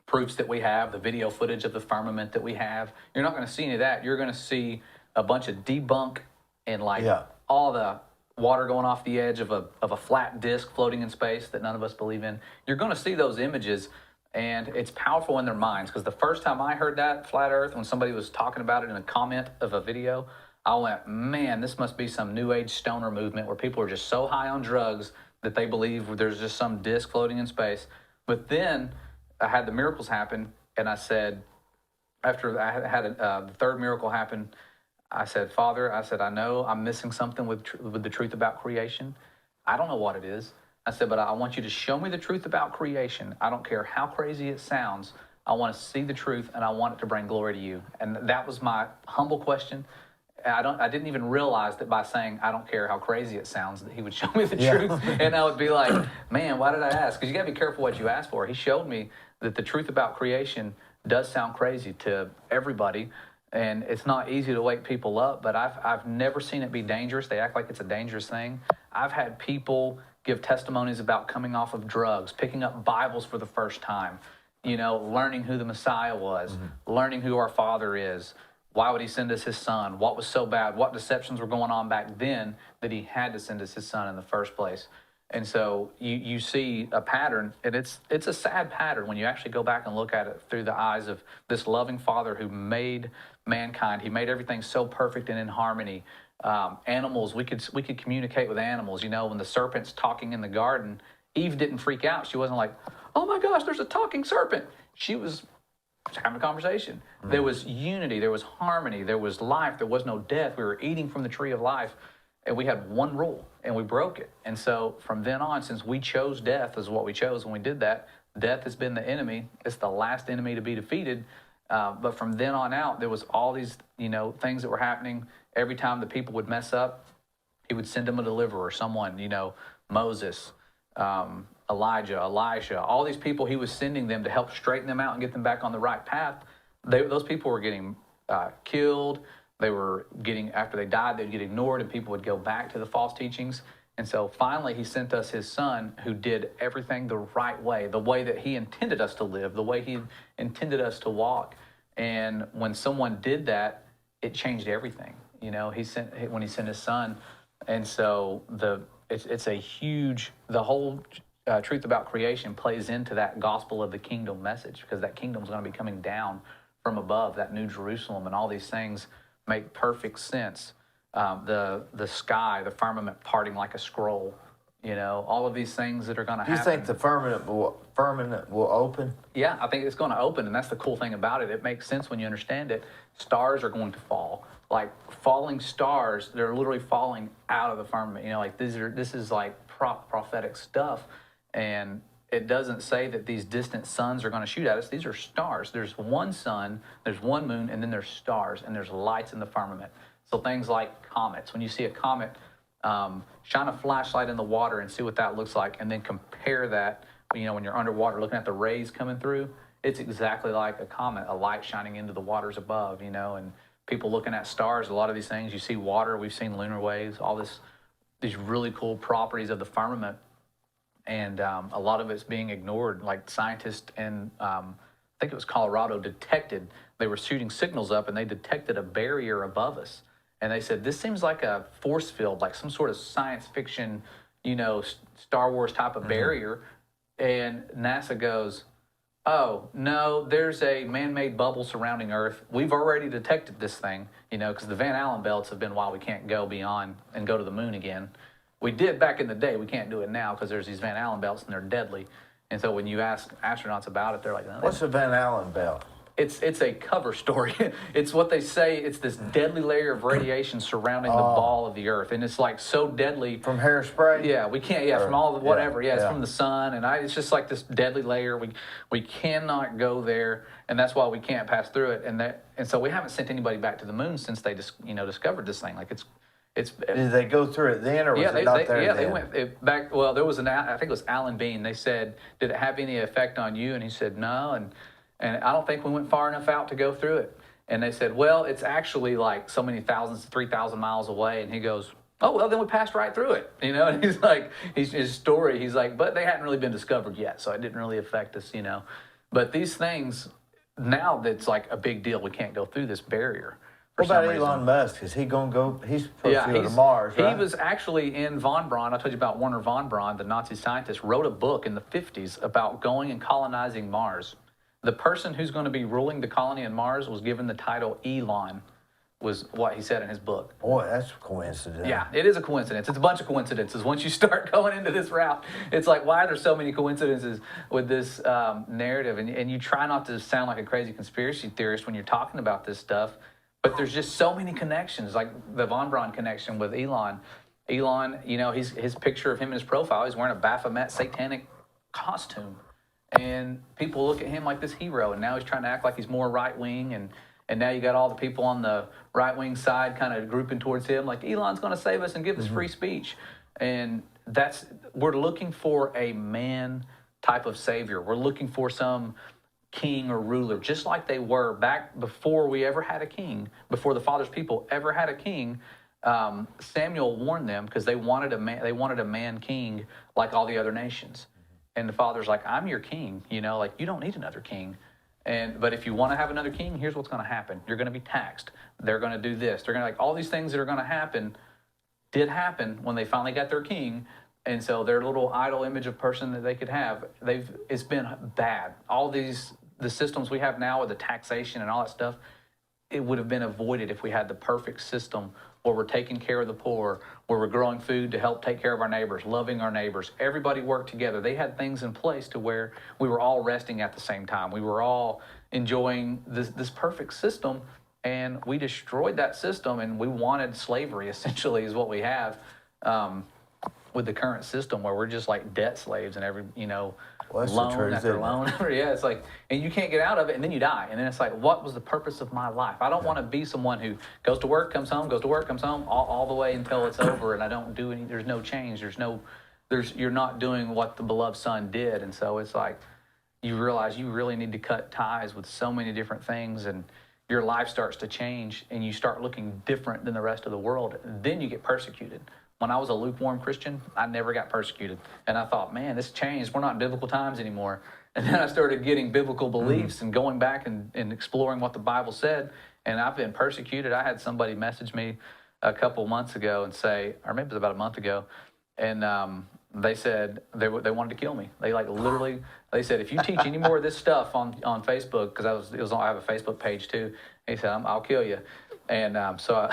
proofs that we have, the video footage of the firmament that we have. You're not going to see any of that. You're going to see a bunch of debunk and all the water going off the edge of a flat disc floating in space that none of us believe in. You're going to see those images, and it's powerful in their minds, because the first time I heard that flat Earth, when somebody was talking about it in a comment of a video, I went, man, this must be some new age stoner movement where people are just so high on drugs that they believe there's just some disc floating in space. But then I had the miracles happen, and I said, after I had the third miracle happen, I said, Father, I know I'm missing something with the truth about creation. I don't know what it is. I said, but I want you to show me the truth about creation. I don't care how crazy it sounds. I want to see the truth, and I want it to bring glory to you. And that was my humble question. I didn't even realize that by saying, I don't care how crazy it sounds, that he would show me the truth. And I would be like, man, why did I ask? Because you got to be careful what you ask for. He showed me that the truth about creation does sound crazy to everybody. And it's not easy to wake people up, but I've never seen it be dangerous. They act like it's a dangerous thing. I've had people give testimonies about coming off of drugs, picking up Bibles for the first time, learning who the Messiah was, learning who our Father is. Why would he send us his son? What was so bad? What deceptions were going on back then that he had to send us his son in the first place? And so you see a pattern, and it's a sad pattern when you actually go back and look at it through the eyes of this loving Father who made mankind. He made everything so perfect and in harmony. Animals, we could communicate with animals. When the serpent's talking in the garden, Eve didn't freak out. She wasn't like, oh my gosh, there's a talking serpent. She was having a conversation. There was unity, there was harmony, there was life, there was no death. We were eating from the tree of life, and we had one rule, and we broke it. And so from then on, since we chose death as what we chose when we did that, death has been the enemy. It's the last enemy to be defeated. But from then on out, there was all these, things that were happening. Every time the people would mess up, he would send them a deliverer, someone, Moses, Elijah, Elisha, all these people, he was sending them to help straighten them out and get them back on the right path. Those people were getting killed. They were getting, after they died, they'd get ignored, and people would go back to the false teachings. And so finally, he sent us his son, who did everything the right way, the way that he intended us to live, the way he intended us to walk. And when someone did that, it changed everything. When he sent his son. And so it's a huge, the whole truth about creation plays into that gospel of the kingdom message, because that kingdom's going to be coming down from above, that new Jerusalem, and all these things make perfect sense. The sky, the firmament parting like a scroll, all of these things that are going to happen. Do you think the firmament will open? Yeah, I think it's going to open, and that's the cool thing about it. It makes sense when you understand it. Stars are going to fall. Like falling stars, they're literally falling out of the firmament. This is like prophetic stuff. And it doesn't say that these distant suns are going to shoot at us. These are stars. There's one sun, there's one moon, and then there's stars, and there's lights in the firmament. So things like comets. When you see a comet, shine a flashlight in the water and see what that looks like, and then compare that when you're underwater looking at the rays coming through, it's exactly like a comet, a light shining into the waters above, and people looking at stars, a lot of these things, you see water, we've seen lunar waves, these really cool properties of the firmament. And a lot of it's being ignored. Like scientists in, I think it was Colorado, they were shooting signals up and they detected a barrier above us. And they said, this seems like a force field, like some sort of science fiction, Star Wars type of barrier. And NASA goes, oh, no, there's a man-made bubble surrounding Earth. We've already detected this thing, because the Van Allen belts have been why we can't go beyond and go to the moon again. We did back in the day. We can't do it now because there's these Van Allen belts and they're deadly. And so when you ask astronauts about it, they're like, no. What's a Van Allen belt? It's a cover story. It's what they say. It's this deadly layer of radiation surrounding the ball of the Earth, and it's like so deadly. From hairspray? Yeah, we can't. Yeah, from all the whatever. Yeah, it's yeah. from the sun, and it's just like this deadly layer. We cannot go there, and that's why we can't pass through it. And so we haven't sent anybody back to the moon since they discovered this thing. Like it's. Did they go through it then, or was it not there then? They went back. Well, there was I think it was Alan Bean. They said, did it have any effect on you? And he said, no. And I don't think we went far enough out to go through it. And they said, well, it's actually like so many thousands, 3,000 miles away. And he goes, oh, well, then we passed right through it. And he's like, his story, he's like, but they hadn't really been discovered yet, so it didn't really affect us, But these things, now that's like a big deal. We can't go through this barrier. What about Elon Musk? Is he going to go? He's supposed to go to Mars, right? He was actually in von Braun. I told you about Werner von Braun, the Nazi scientist, wrote a book in the 50s about going and colonizing Mars. The person who's going to be ruling the colony in Mars was given the title Elon, was what he said in his book. Boy, that's a coincidence. Yeah, it is a coincidence. It's a bunch of coincidences. Once you start going into this route, it's like, why are there so many coincidences with this narrative? And you try not to sound like a crazy conspiracy theorist when you're talking about this stuff, but there's just so many connections, like the von Braun connection with Elon. Elon, his picture of him in his profile, he's wearing a Baphomet satanic costume. And people look at him like this hero, and now he's trying to act like he's more right-wing, and now you got all the people on the right-wing side kind of grouping towards him, like Elon's going to save us and give us free speech. And we're looking for a man type of savior. We're looking for some king or ruler, just like they were back before we ever had a king, before the Father's people ever had a king. Samuel warned them because they wanted a man king like all the other nations. And the Father's like, I'm your king, you don't need another king. But if you want to have another king, here's what's going to happen. You're going to be taxed. They're going to do this. They're going to all these things that are going to happen did happen when they finally got their king. And so their little idol image of person that they could have, it's been bad. All the systems we have now with the taxation and all that stuff, it would have been avoided if we had the perfect system where we're taking care of the poor, where we're growing food to help take care of our neighbors, loving our neighbors. Everybody worked together. They had things in place to where we were all resting at the same time. We were all enjoying this perfect system, and we destroyed that system, and we wanted slavery, essentially, is what we have with the current system, where we're just like debt slaves and every, loan after loan. Yeah, it's like, and you can't get out of it, and then you die. And then it's like, what was the purpose of my life? I don't want to be someone who goes to work, comes home, goes to work, comes home, all the way until it's over, and I don't do any, there's no change, you're not doing what the beloved Son did. And so it's like, you realize you really need to cut ties with so many different things, and your life starts to change, and you start looking different than the rest of the world. Then you get persecuted. When I was a lukewarm Christian, I never got persecuted. And I thought, man, this changed. We're not in biblical times anymore. And then I started getting biblical beliefs and going back and exploring what the Bible said. And I've been persecuted. I had somebody message me a couple months ago and say, or maybe it was about a month ago, and they said they wanted to kill me. They literally, they said, if you teach any more of this stuff on Facebook, because I have a Facebook page too. He said, I'll kill you. And so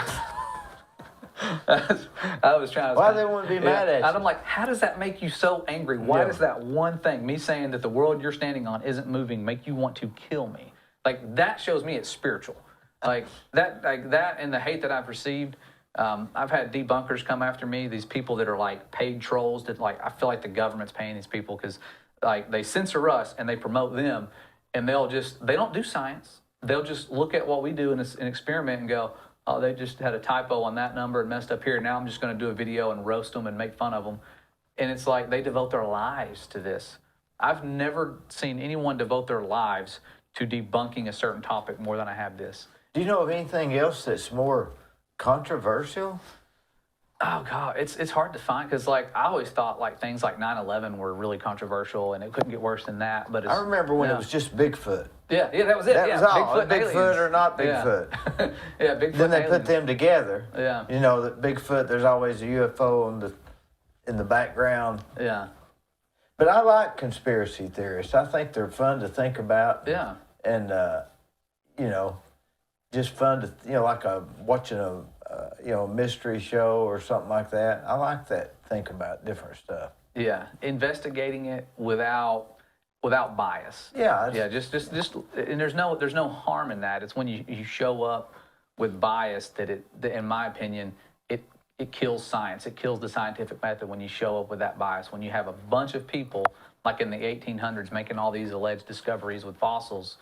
I was trying to... Why they wouldn't be mad at you? And I'm like, how does that make you so angry? Why does that one thing, me saying that the world you're standing on isn't moving, make you want to kill me? Like, that shows me it's spiritual. Like that and the hate that I've received. I've had debunkers come after me, these people that are like paid trolls that I feel like the government's paying these people because they censor us and they promote them, and they don't do science. They'll just look at what we do in an experiment and go, oh, they just had a typo on that number and messed up here. Now I'm just going to do a video and roast them and make fun of them. And it's like they devote their lives to this. I've never seen anyone devote their lives to debunking a certain topic more than I have this. Do you know of anything else that's more controversial? Oh God, it's hard to find because like I always thought like things like 9/11 were really controversial and it couldn't get worse than that. But I remember when it was just Bigfoot. Yeah, that was it. That was all. Bigfoot, Bigfoot or not Bigfoot. Yeah, Bigfoot. Then they put them together. Yeah. You know that Bigfoot. There's always a UFO in the background. Yeah. But I like conspiracy theorists. I think they're fun to think about. Yeah. And you know, just fun to like watching a mystery show or something like that. I like that. Think about different stuff. Yeah, investigating it without bias. Yeah. Yeah, just and there's no harm in that. It's when you show up with bias that in my opinion, it kills science. It kills the scientific method when you show up with that bias. When you have a bunch of people like in the 1800s making all these alleged discoveries with fossils,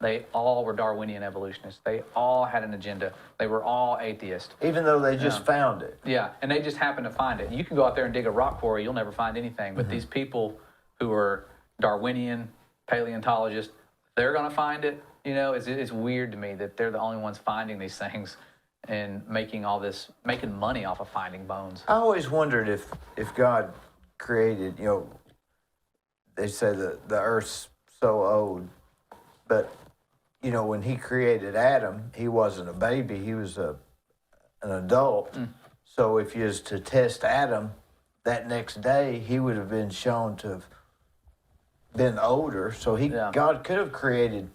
they all were Darwinian evolutionists. They all had an agenda. They were all atheists. Even though they just found it. Yeah, and they just happened to find it. You can go out there and dig a rock quarry, you'll never find anything. But these people who are Darwinian, paleontologists, they're going to find it. You know, it's weird to me that they're the only ones finding these things and making money off of finding bones. I always wondered if God created, they say the Earth's so old, but, when he created Adam, he wasn't a baby, he was an adult. So if you was to test Adam that next day, he would have been shown to have been older. So God could have created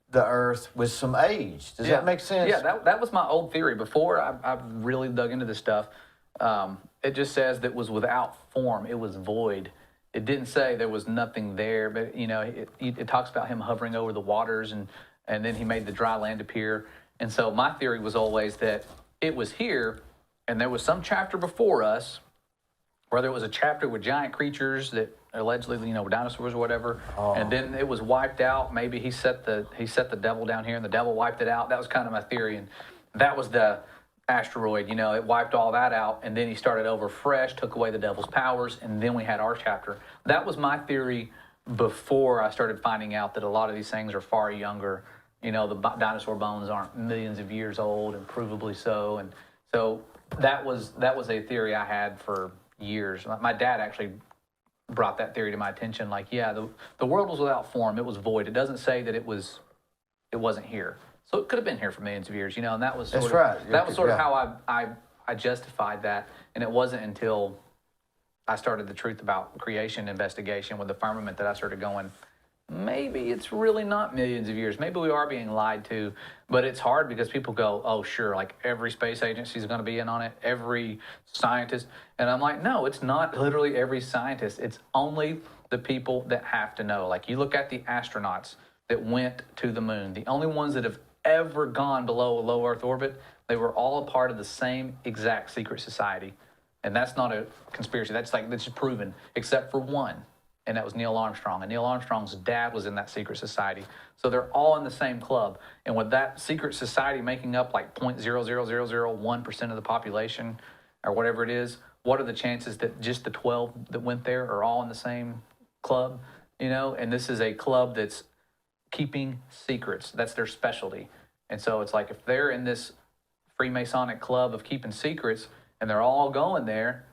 the Earth with some age. Does that make sense? Yeah, that was my old theory. Before I've really dug into this stuff, it just says that it was without form. It was void. It didn't say there was nothing there, but, it talks about him hovering over the waters, and then he made the dry land appear. And so my theory was always that it was here, and there was some chapter before us, where there was a chapter with giant creatures that allegedly, dinosaurs or whatever, and then it was wiped out. Maybe he set the devil down here, and the devil wiped it out. That was kind of my theory, and that was the asteroid. It wiped all that out, and then he started over fresh, took away the devil's powers, and then we had our chapter. That was my theory before I started finding out that a lot of these things are far younger. The dinosaur bones aren't millions of years old, and provably so, and so that was a theory I had for years. My dad actually brought that theory to my attention. Like, the world was without form. It was void. It doesn't say that it wasn't here. So it could have been here for millions of years, and that was sort of how I justified that. And it wasn't until I started the truth about creation investigation with the firmament that I started going, maybe it's really not millions of years. Maybe we are being lied to. But it's hard because people go, oh, sure, like every space agency is going to be in on it, every scientist. And I'm like, no, it's not literally every scientist. It's only the people that have to know. Like, you look at the astronauts that went to the moon, the only ones that have ever gone below a low Earth orbit, they were all a part of the same exact secret society. And that's not a conspiracy. That's proven, except for one. And that was Neil Armstrong. And Neil Armstrong's dad was in that secret society. So they're all in the same club. And with that secret society making up like 0.00001% of the population or whatever it is, what are the chances that just the 12 that went there are all in the same club? And this is a club that's keeping secrets. That's their specialty. And so it's like if they're in this Freemasonic club of keeping secrets and they're all going there,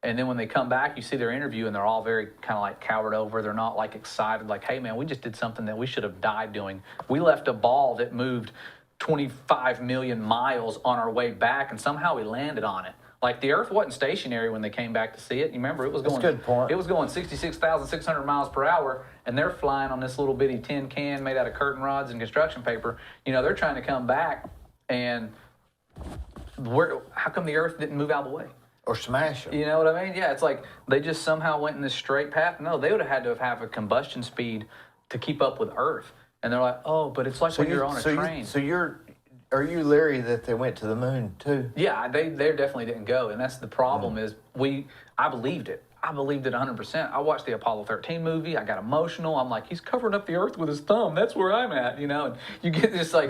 and then when they come back, you see their interview, and they're all very kind of like cowered over. They're not like excited, like, hey, man, we just did something that we should have died doing. We left a ball that moved 25 million miles on our way back, and somehow we landed on it. Like, the Earth wasn't stationary when they came back to see it. You remember, it was going. That's a good point. It was going 66,600 miles per hour, and they're flying on this little bitty tin can made out of curtain rods and construction paper. They're trying to come back, and how come the Earth didn't move out of the way? Or smash them. You know what I mean? Yeah, it's like they just somehow went in this straight path. No, they would have had to have a combustion speed to keep up with Earth. And they're like, oh, but it's like when you're on a train. Are you leery that they went to the moon too? Yeah, they definitely didn't go. And that's the problem is I believed it. I believed it 100%. I watched the Apollo 13 movie. I got emotional. I'm like, he's covering up the Earth with his thumb. That's where I'm at, And you get this they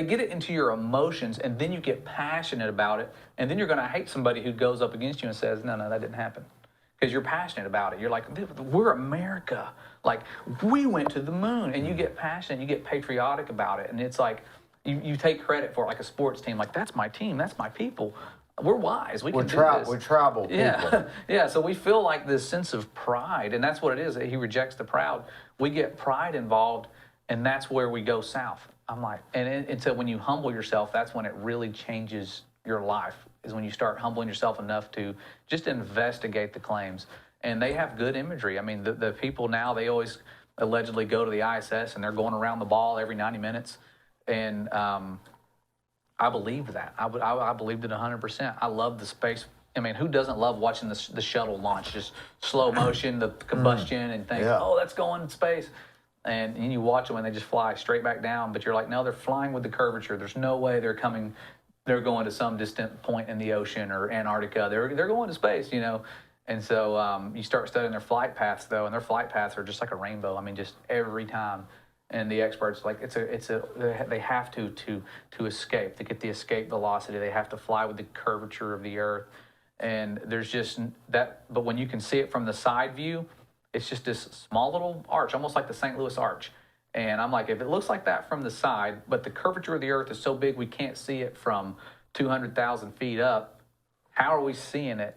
get it into your emotions, and then you get passionate about it, and then you're going to hate somebody who goes up against you and says, no, that didn't happen. because you're passionate about it. You're like, we're America. Like, we went to the moon. And you get passionate, you get patriotic about it. And it's like, you take credit for it, like a sports team. Like, that's my team, that's my people. We're wise. We can do this. We're tribal people. Yeah, yeah. So we feel like this sense of pride, and that's what it is. He rejects the proud. We get pride involved, and that's where we go south. I'm like, and so when you humble yourself, that's when it really changes your life. Is when you start humbling yourself enough to just investigate the claims. And they have good imagery. I mean, the people now, they always allegedly go to the ISS, and they're going around the ball every 90 minutes, and I believed that. I believed it 100%. I love the space. I mean, who doesn't love watching the shuttle launch, just slow motion, the combustion, and think, oh, that's going in space. And you watch them and they just fly straight back down. But you're like, no, they're flying with the curvature. There's no way they're going to some distant point in the ocean or Antarctica. They're going to space, you know. And so you start studying their flight paths, though, and their flight paths are just like a rainbow. I mean, just every time. And the experts, like, they have to escape, to get the escape velocity. They have to fly with the curvature of the earth. And there's just that, but when you can see it from the side view, it's just this small little arch, almost like the St. Louis Arch. And I'm like, if it looks like that from the side, but the curvature of the earth is so big we can't see it from 200,000 feet up, how are we seeing it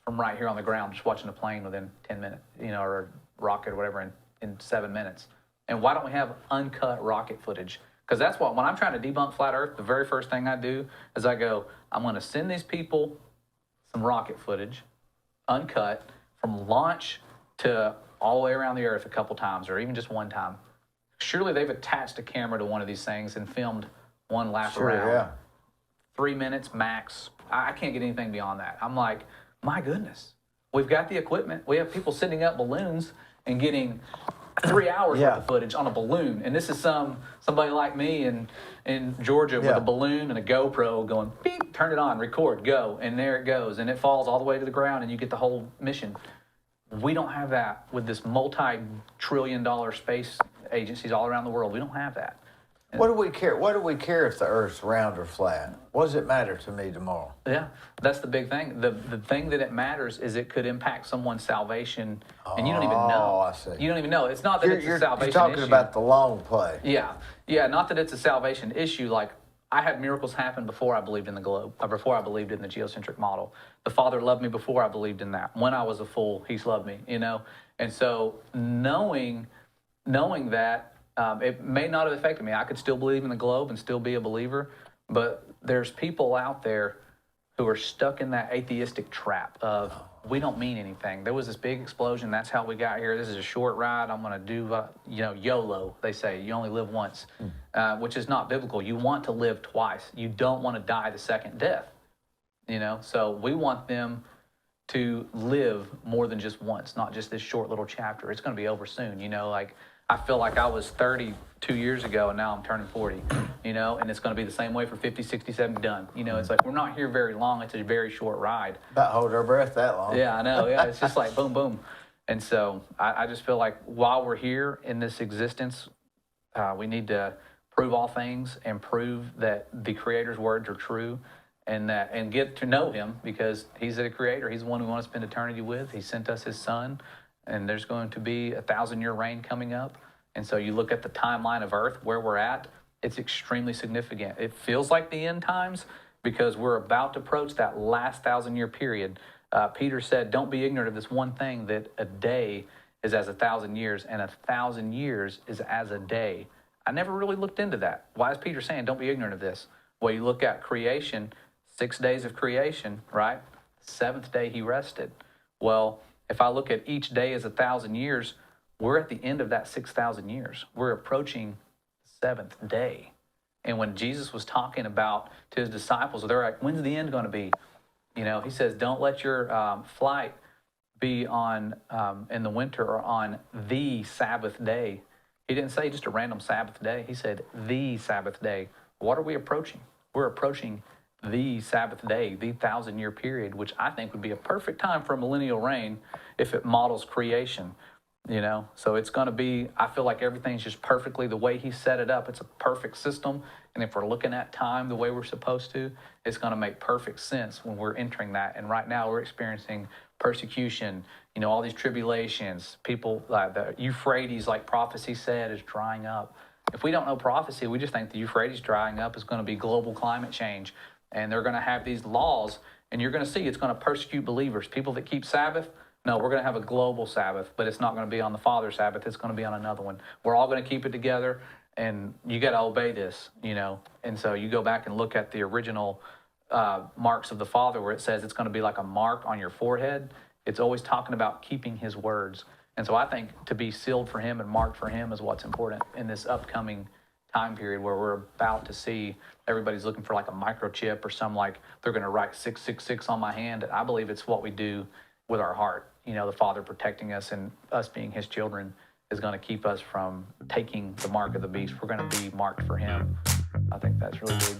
from right here on the ground, just watching a plane within 10 minutes, you know, or a rocket or whatever in 7 minutes? And why don't we have uncut rocket footage? Because that's what, when I'm trying to debunk flat earth, the very first thing I do is I go, I'm going to send these people some rocket footage, uncut, from launch to all the way around the earth a couple times, or even just one time. Surely they've attached a camera to one of these things and filmed one lap around. Yeah. 3 minutes max. I can't get anything beyond that. I'm like, my goodness. We've got the equipment. We have people sending up balloons and getting 3 hours worth of footage on a balloon. And this is somebody like me in Georgia with a balloon and a GoPro going, beep, turn it on, record, go. And there it goes. And it falls all the way to the ground and you get the whole mission. We don't have that with this multi-trillion-dollar space agencies all around the world. We don't have that. What do we care? What do we care if the Earth's round or flat? What does it matter to me tomorrow? Yeah, that's the big thing. The thing that it matters is it could impact someone's salvation, and you don't even know. Oh, I see. You don't even know. It's not that it's a salvation issue. You're talking about the long play. Yeah, not that it's a salvation issue. Like, I had miracles happen before I believed in the globe, before I believed in the geocentric model. The Father loved me before I believed in that. When I was a fool, He's loved me, you know? And so knowing that, it may not have affected me. I could still believe in the globe and still be a believer, but there's people out there who are stuck in that atheistic trap of, we don't mean anything. There was this big explosion. That's how we got here. This is a short ride. I'm going to do, YOLO, they say. You only live once, which is not biblical. You want to live twice. You don't want to die the second death, you know? So we want them to live more than just once, not just this short little chapter. It's going to be over soon, you know? Like, I feel like I was 32 years ago, and now I'm turning 40, you know, and it's going to be the same way for 50, 60, 70, done. You know, it's like, we're not here very long. It's a very short ride. About hold our breath that long. Yeah, I know. Yeah, it's just like boom, boom. And so I just feel like while we're here in this existence, we need to prove all things and prove that the Creator's words are true, and get to know Him, because He's the Creator. He's the one we want to spend eternity with. He sent us His Son. And there's going to be a 1,000-year reign coming up. And so you look at the timeline of Earth, where we're at, it's extremely significant. It feels like the end times because we're about to approach that last 1,000-year period. Peter said, don't be ignorant of this one thing, that a day is as 1,000 years, and 1,000 years is as a day. I never really looked into that. Why is Peter saying, don't be ignorant of this? Well, you look at creation, 6 days of creation, right? The seventh day He rested. Well, if I look at each day as 1,000 years, we're at the end of that 6,000 years. We're approaching the seventh day. And when Jesus was talking about to His disciples, they're like, when's the end going to be? You know, He says, don't let your flight be on in the winter or on the Sabbath day. He didn't say just a random Sabbath day. He said the Sabbath day. What are we approaching? We're approaching the Sabbath day, the 1,000-year period, which I think would be a perfect time for a millennial reign if it models creation. you know? So it's going to be, I feel like everything's just perfectly the way he set it up. It's a perfect system. And if we're looking at time the way we're supposed to, it's going to make perfect sense when we're entering that. And right now we're experiencing persecution, you know, all these tribulations, people, the Euphrates, like prophecy said, is drying up. If we don't know prophecy, we just think the Euphrates drying up is going to be global climate change. And they're going to have these laws, and you're going to see it's going to persecute believers. People that keep Sabbath, no, we're going to have a global Sabbath, but it's not going to be on the Father's Sabbath. It's going to be on another one. We're all going to keep it together, and you got to obey this, you know. And so you go back and look at the original marks of the Father where it says it's going to be like a mark on your forehead. It's always talking about keeping his words. And so I think to be sealed for him and marked for him is what's important in this upcoming time period where we're about to see everybody's looking for like a microchip or some like they're going to write 666 on my hand. I believe it's what we do with our heart. You know, the Father protecting us and us being his children is going to keep us from taking the mark of the beast. We're going to be marked for him. I think that's really big.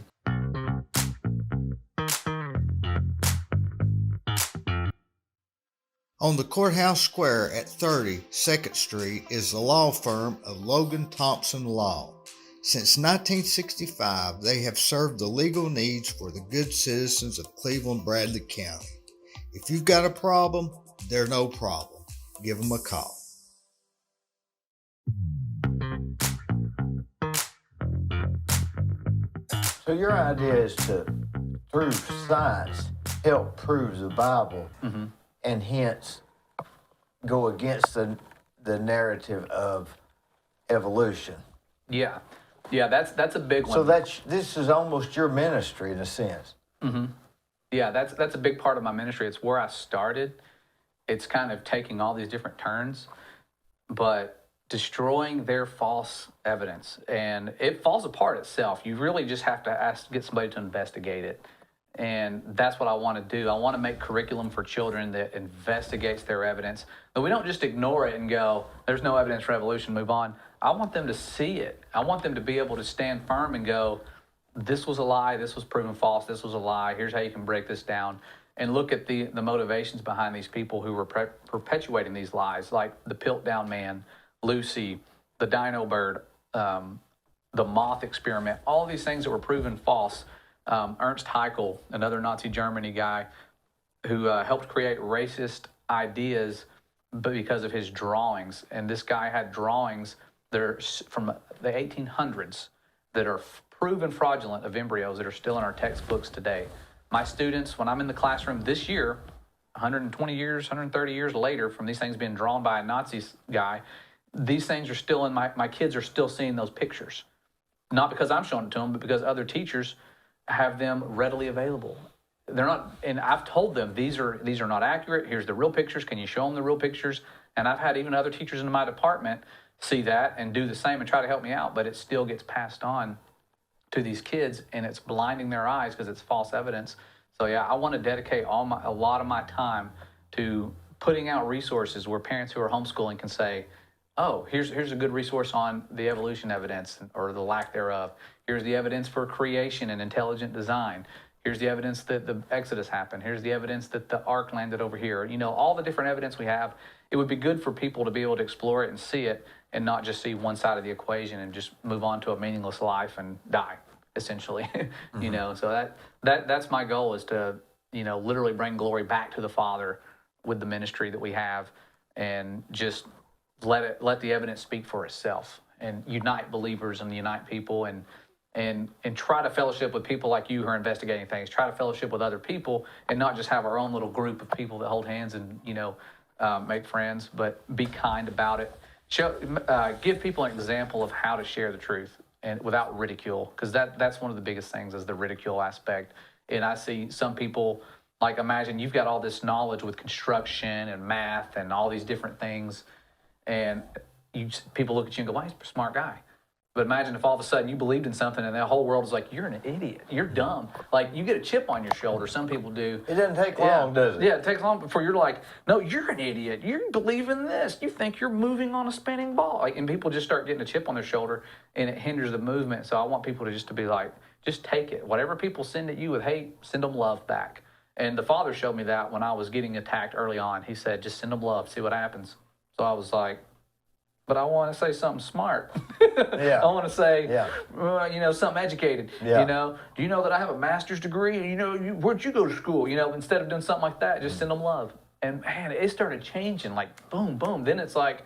On the courthouse square at 30 2nd Street is the law firm of Logan Thompson Law. Since 1965, they have served the legal needs for the good citizens of Cleveland-Bradley County. If you've got a problem, they're no problem. Give them a call. So your idea is to, through science, help prove the Bible, and hence go against the narrative of evolution. Yeah, that's a big one. So this is almost your ministry in a sense. Yeah, that's a big part of my ministry. It's where I started. It's kind of taking all these different turns, but destroying their false evidence. And it falls apart itself. You really just have to get somebody to investigate it. And that's what I want to do. I want to make curriculum for children that investigates their evidence. But we don't just ignore it and go, there's no evidence for evolution, move on. I want them to see it. I want them to be able to stand firm and go, this was a lie, this was proven false, this was a lie, here's how you can break this down. And look at the motivations behind these people who were perpetuating these lies, like the Piltdown Man, Lucy, the Dino Bird, the moth experiment, all of these things that were proven false. Ernst Haeckel, another Nazi Germany guy who helped create racist ideas because of his drawings. And this guy had drawings that are from the 1800s that are proven fraudulent of embryos that are still in our textbooks today. My students, when I'm in the classroom this year, 120 years, 130 years later from these things being drawn by a Nazi guy, these things are still in my kids are still seeing those pictures. Not because I'm showing it to them, but because other teachers have them readily available. They're not, and I've told them these are not accurate. Here's the real pictures. Can you show them the real pictures? And I've had even other teachers in my department see that and do the same and try to help me out, but it still gets passed on to these kids and it's blinding their eyes because it's false evidence. So yeah, I want to dedicate a lot of my time to putting out resources where parents who are homeschooling can say, oh, here's a good resource on the evolution evidence or the lack thereof. Here's the evidence for creation and intelligent design. Here's the evidence that the Exodus happened. Here's the evidence that the ark landed over here. You know, all the different evidence we have, it would be good for people to be able to explore it and see it and not just see one side of the equation and just move on to a meaningless life and die, essentially. You know, so that's my goal is to, you know, literally bring glory back to the Father with the ministry that we have and just let the evidence speak for itself and unite believers and unite people and try to fellowship with people like you who are investigating things. Try to fellowship with other people and not just have our own little group of people that hold hands and, you know, make friends, but be kind about it. Give people an example of how to share the truth and without ridicule, because that's one of the biggest things is the ridicule aspect. And I see some people, like imagine you've got all this knowledge with construction and math and all these different things, and people look at you and go, "Well, he's a smart guy." But imagine if all of a sudden you believed in something and the whole world is like, "You're an idiot. You're dumb." Like you get a chip on your shoulder. Some people do. It doesn't take long, does it? Yeah, it takes long before you're like, "No, you're an idiot. You believe in this. You think you're moving on a spinning ball." Like, and people just start getting a chip on their shoulder, and it hinders the movement. So I want people to be like, just take it. Whatever people send at you with hate, send them love back. And the Father showed me that when I was getting attacked early on. He said, "Just send them love. See what happens." So I was like, but I want to say something smart. Yeah. I want to say, Yeah. something educated. Yeah. Do you know that I have a master's degree? Where'd you go to school? Instead of doing something like that, just send them love. And man, it started changing, like boom, boom. Then it's like,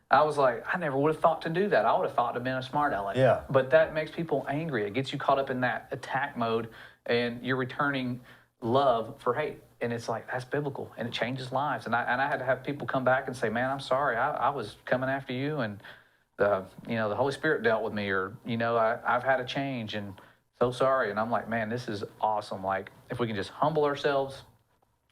I was like, I never would have thought to do that. I would have thought to have been a smart aleck. Yeah. But that makes people angry. It gets you caught up in that attack mode, and you're returning love for hate. And it's like, that's biblical, and it changes lives. And I had to have people come back and say, man, I'm sorry. I was coming after you, and the Holy Spirit dealt with me, or, I've had a change, and so sorry. And I'm like, man, this is awesome. Like, if we can just humble ourselves,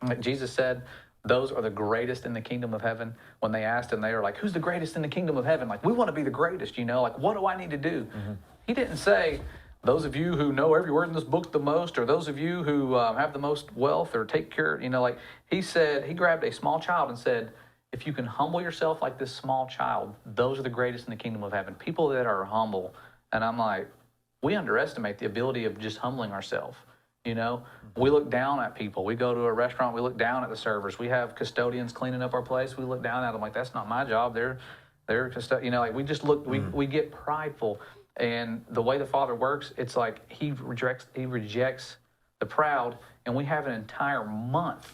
like Jesus said, those are the greatest in the kingdom of heaven. When they asked him, they were like, who's the greatest in the kingdom of heaven? Like, we want to be the greatest, like, what do I need to do? Mm-hmm. He didn't say, those of you who know every word in this book the most, or those of you who have the most wealth, or take care, like he said, he grabbed a small child and said, if you can humble yourself like this small child, those are the greatest in the kingdom of heaven. People that are humble. And I'm like, we underestimate the ability of just humbling ourselves. We look down at people. We go to a restaurant, we look down at the servers. We have custodians cleaning up our place. We look down at them like, that's not my job. They're like we just look, we get prideful. And the way the Father works, it's like he rejects the proud, and we have an entire month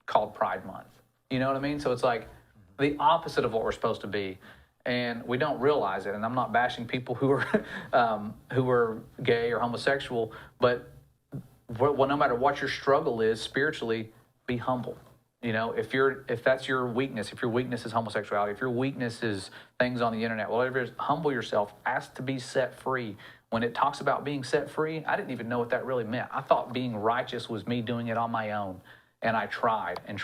called Pride Month. You know what I mean? So it's like the opposite of what we're supposed to be, and we don't realize it. And I'm not bashing people who are gay or homosexual, but no matter what your struggle is spiritually, be humble. If that's your weakness, if your weakness is homosexuality, if your weakness is things on the internet, whatever it is, humble yourself, ask to be set free. When it talks about being set free, I didn't even know what that really meant. I thought being righteous was me doing it on my own. And I tried and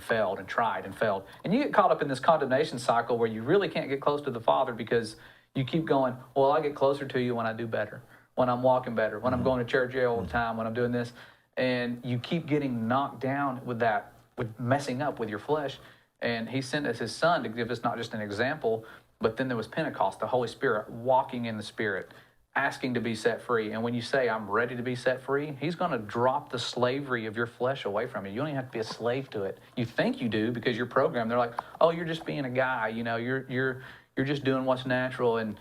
failed and tried and failed. And you get caught up in this condemnation cycle where you really can't get close to the Father because you keep going, well, I get closer to you when I do better, when I'm walking better, when I'm going to church all the time, when I'm doing this. And you keep getting knocked down with that, with messing up with your flesh. And he sent us his son to give us not just an example, but then there was Pentecost, the Holy Spirit walking in the Spirit, asking to be set free. And when you say, I'm ready to be set free, he's going to drop the slavery of your flesh away from you. You don't even have to be a slave to it. You think you do because you're programmed. They're like, oh, you're just being a guy. You're just doing what's natural. And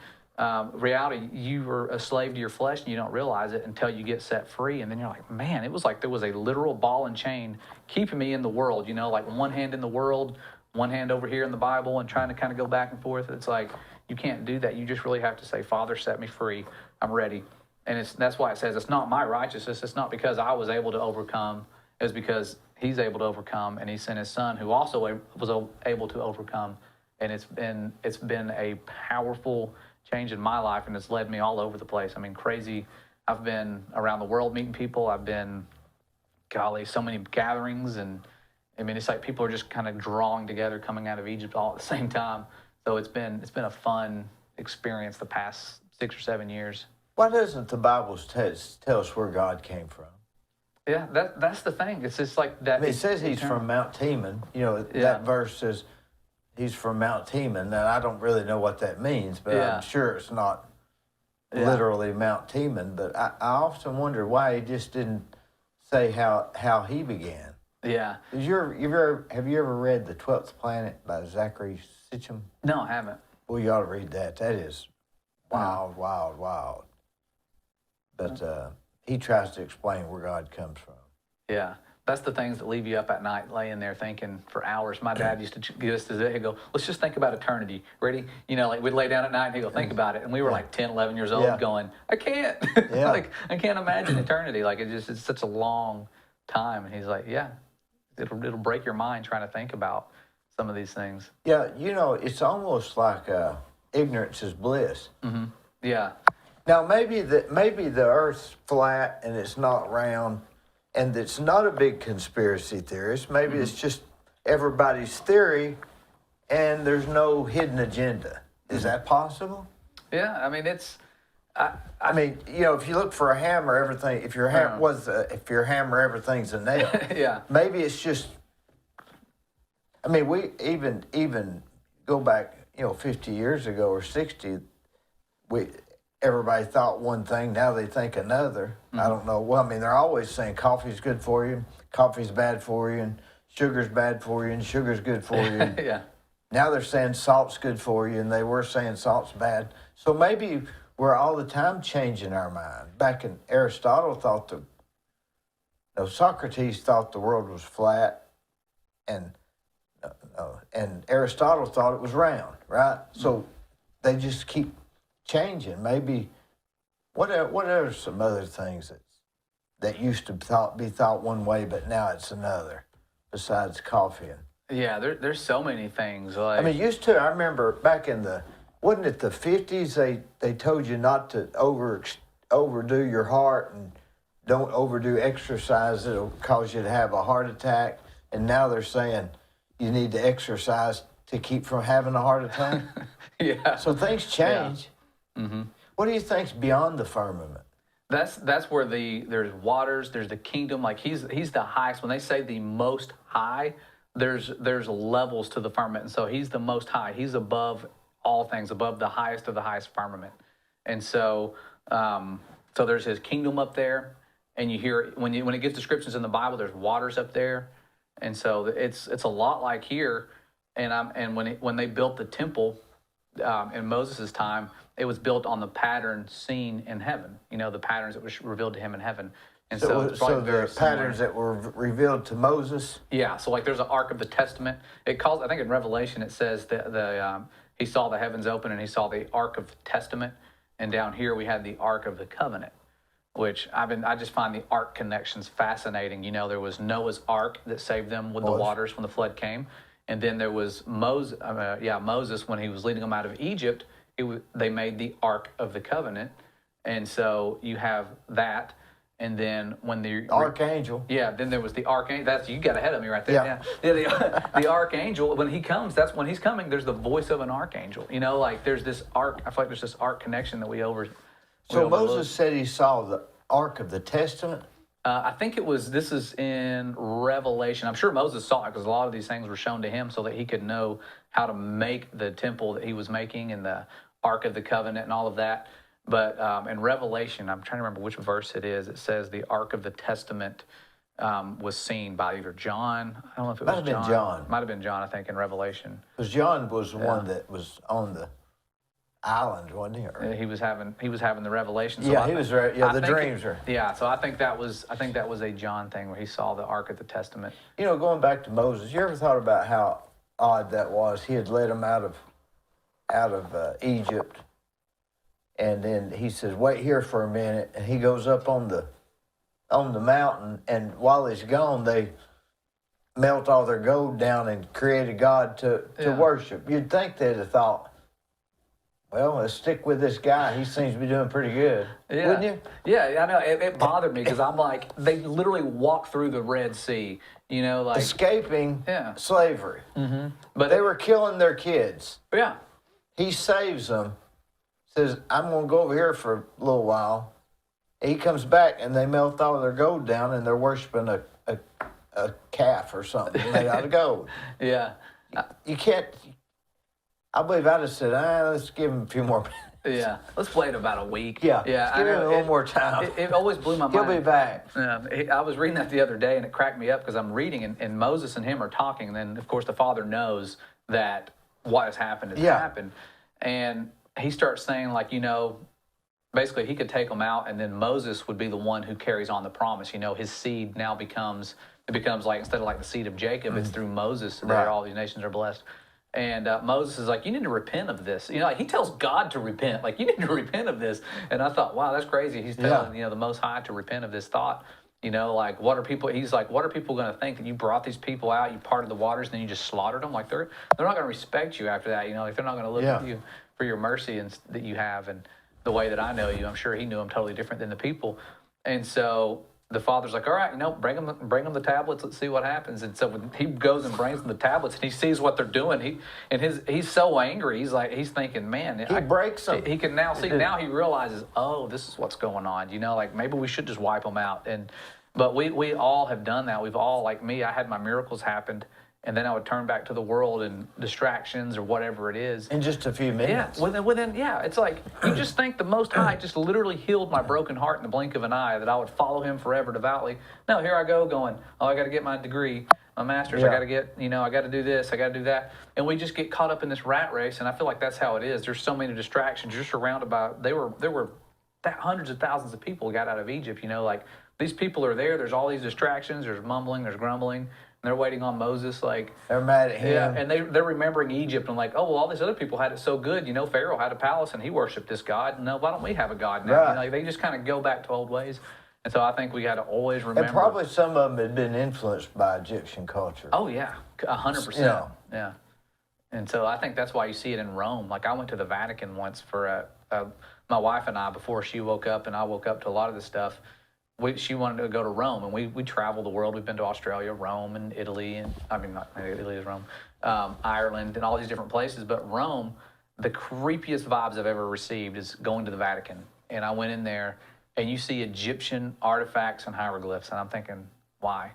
reality, you were a slave to your flesh, and you don't realize it until you get set free. And then you're like, man, it was like there was a literal ball and chain keeping me in the world, like one hand in the world, one hand over here in the Bible, and trying to kind of go back and forth. It's like, you can't do that. You just really have to say, Father, set me free. I'm ready. And that's why it says it's not my righteousness. It's not because I was able to overcome. It was because he's able to overcome, and he sent his son who also was able to overcome. And it's been a powerful change in my life, and it's led me all over the place. I mean, crazy. I've been around the world meeting people. I've been, so many gatherings, and I mean, it's like people are just kind of drawing together, coming out of Egypt all at the same time. So it's been a fun experience the past 6 or 7 years. Why doesn't the Bible tell us where God came from? Yeah, that's the thing. It's just like that. I mean, it says he's from Mount Teman. That verse says he's from Mount Teman. Now, I don't really know what that means, but I'm sure it's not literally Mount Teman. But I often wonder why he just didn't say how he began. Yeah. Have you ever read The 12th Planet by Zachary Sitchin? No, I haven't. Well, you ought to read that. That is wild, wild, wild. But he tries to explain where God comes from. Yeah. That's the things that leave you up at night laying there thinking for hours. My dad used to get us to that. He'd go, let's just think about eternity. Ready? Like we'd lay down at night and he'd go, think about it. And we were like 10, 11 years old going, I can't. Like, I can't imagine eternity. Like, it's such a long time. And he's like, yeah, it'll break your mind trying to think about some of these things. Yeah, it's almost like ignorance is bliss. Mm-hmm. Yeah. Now, maybe the Earth's flat and it's not round, and it's not a big conspiracy theorist. Maybe it's just everybody's theory, and there's no hidden agenda. Is that possible? Yeah, I mean, it's... I mean, if you look for a hammer, everything. If your hammer, everything's a nail. Yeah. Maybe it's just. I mean, we even go back, 50 years ago or 60. Everybody thought one thing, now they think another. Mm-hmm. I don't know. Well, I mean, they're always saying coffee's good for you, coffee's bad for you, and sugar's bad for you, and sugar's good for you. Yeah. now they're saying salt's good for you, and they were saying salt's bad. So maybe we're all the time changing our mind. Back in Aristotle thought Socrates thought the world was flat, and Aristotle thought it was round, right? So they just keep changing. Maybe what are some other things that used to be thought one way, but now it's another, besides coffee? Yeah, there's so many things. Like, I mean, I remember back in wasn't it the 50s, they told you not to overdo your heart and don't overdo exercise, it'll cause you to have a heart attack. And now they're saying you need to exercise to keep from having a heart attack. yeah. So things change. Yeah. Mm-hmm. What do you think's beyond the firmament? That's where there's waters, there's the kingdom. Like he's the highest. When they say the most high, there's levels to the firmament, and so he's the most high. He's above all things, above the highest of the highest firmament. And so so there's his kingdom up there, and you hear when it gives descriptions in the Bible, there's waters up there, and so it's a lot like here. And when they built the temple in Moses' time, it was built on the pattern seen in heaven. You know, the patterns that were revealed to him in heaven. And so the patterns that were revealed to Moses. Yeah. So like there's an Ark of the Testament. I think in Revelation it says that he saw the heavens open and he saw the Ark of the Testament. And down here we had the Ark of the Covenant, which I just find the Ark connections fascinating. You know, there was Noah's Ark that saved them with the waters when the flood came. And then there was Moses when he was leading them out of Egypt. They made the Ark of the Covenant. And so you have that. And then when the Archangel. Yeah, then there was the Archangel. You got ahead of me right there. Yeah. The Archangel, when he comes, that's when he's coming. There's the voice of an Archangel. You know, like there's this Ark. I feel like there's this Ark connection that we overlook. Moses said he saw the Ark of the Testament? I think this is in Revelation. I'm sure Moses saw it because a lot of these things were shown to him so that he could know how to make the temple that he was making and the Ark of the Covenant and all of that. But in Revelation, I'm trying to remember which verse it is. It says the Ark of the Testament was seen by either John. I don't know if it was John. Might have been John, I think, in Revelation. Because John was the one that was on the island, wasn't he? Or... He was having the revelation. So he was right. Yeah, the dreams are. Yeah, so I think that was a John thing where he saw the Ark of the Testament. You know, going back to Moses, you ever thought about how odd that was? He had led them out of Egypt. And then he says, wait here for a minute. And he goes up on the mountain. And while he's gone, they melt all their gold down and create a god to worship. You'd think they'd have thought, well, let's stick with this guy. He seems to be doing pretty good. Yeah. Wouldn't you? Yeah, I know. It bothered me because I'm like, they literally walked through the Red Sea, you know, like... Escaping slavery. Mm-hmm. But they were killing their kids. Yeah. He saves them. Says, I'm going to go over here for a little while. He comes back, and they melt all their gold down, and they're worshiping a calf or something made out of gold. Yeah. You can't... I believe I'd have said, let's give him a few more minutes. Yeah. Let's wait about a week. Yeah. Give him a little more time. It always blew my mind. He'll be back. I was reading that the other day, and it cracked me up because I'm reading, and Moses and him are talking, and then, of course, the father knows that what has happened has happened. And... he starts saying, like, you know, basically he could take them out, and then Moses would be the one who carries on the promise. You know, his seed now becomes like, instead of like the seed of Jacob, it's through Moses that all these nations are blessed. And Moses is like, you need to repent of this. You know, like he tells God to repent. Like, you need to repent of this. And I thought, wow, that's crazy. He's telling, the Most High to repent of this thought. You know, like, he's like, what are people going to think that you brought these people out, you parted the waters, and then you just slaughtered them? Like, they're not going to respect you after that. You know, like, they're not going to look at you for your mercy and that you have and the way that I know you. I'm sure he knew him totally different than the people. And so the father's like, all right, bring them the tablets. Let's see what happens. And so when he goes and brings them the tablets and he sees what they're doing, he's so angry. He's thinking, man, he breaks them. He can now see. Now he realizes, oh, this is what's going on. You know, like maybe we should just wipe them out. But we all have done that. We've all, like me, I had my miracles happened. And then I would turn back to the world and distractions or whatever it is. In just a few minutes. Yeah, it's like, you just think the Most High just literally healed my broken heart in the blink of an eye, that I would follow him forever devoutly. No, here I go going, I got to get my degree. my masters. I got to get, I got to do this, I got to do that. And we just get caught up in this rat race. And I feel like that's how it is. There's so many distractions. You're surrounded by, there were hundreds of thousands of people got out of Egypt, like these people are there. There's all these distractions. There's mumbling, there's grumbling. And they're waiting on Moses. Like, they're mad at him. Yeah, and they're remembering Egypt and like, oh, well, all these other people had it so good. Pharaoh had a palace and he worshiped this God. No, why don't we have a God now? Right. They just kind of go back to old ways. And so I think we got to always remember. And probably some of them had been influenced by Egyptian culture. Oh, yeah, 100%. Yeah. And so I think that's why you see it in Rome. Like I went to the Vatican once for my wife and I, before she woke up and I woke up to a lot of this stuff, she wanted to go to Rome. And we traveled the world. We've been to Australia, Rome, and Italy. And I mean, not Italy is Rome. Ireland, and all these different places. But Rome, the creepiest vibes I've ever received is going to the Vatican. And I went in there. And you see Egyptian artifacts and hieroglyphs, and I'm thinking, why?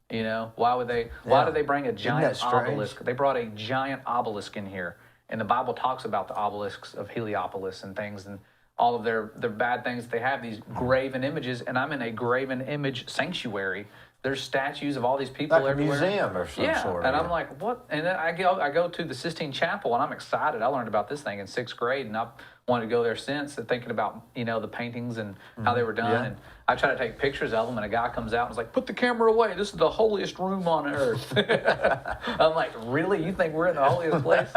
Why would they? Why did they bring a giant obelisk? They brought a giant obelisk in here, and the Bible talks about the obelisks of Heliopolis and things, and all of their bad things. They have these graven images, and I'm in a graven image sanctuary. There's statues of all these people like everywhere. A museum or some sort. And I'm like, what? And then I go to the Sistine Chapel, and I'm excited. I learned about this thing in 6th grade, and I wanted to go there since, and thinking about the paintings and how they were done. Yeah. And I try to take pictures of them, and a guy comes out and is like, "Put the camera away. This is the holiest room on earth." I'm like, really? You think we're in the holiest place?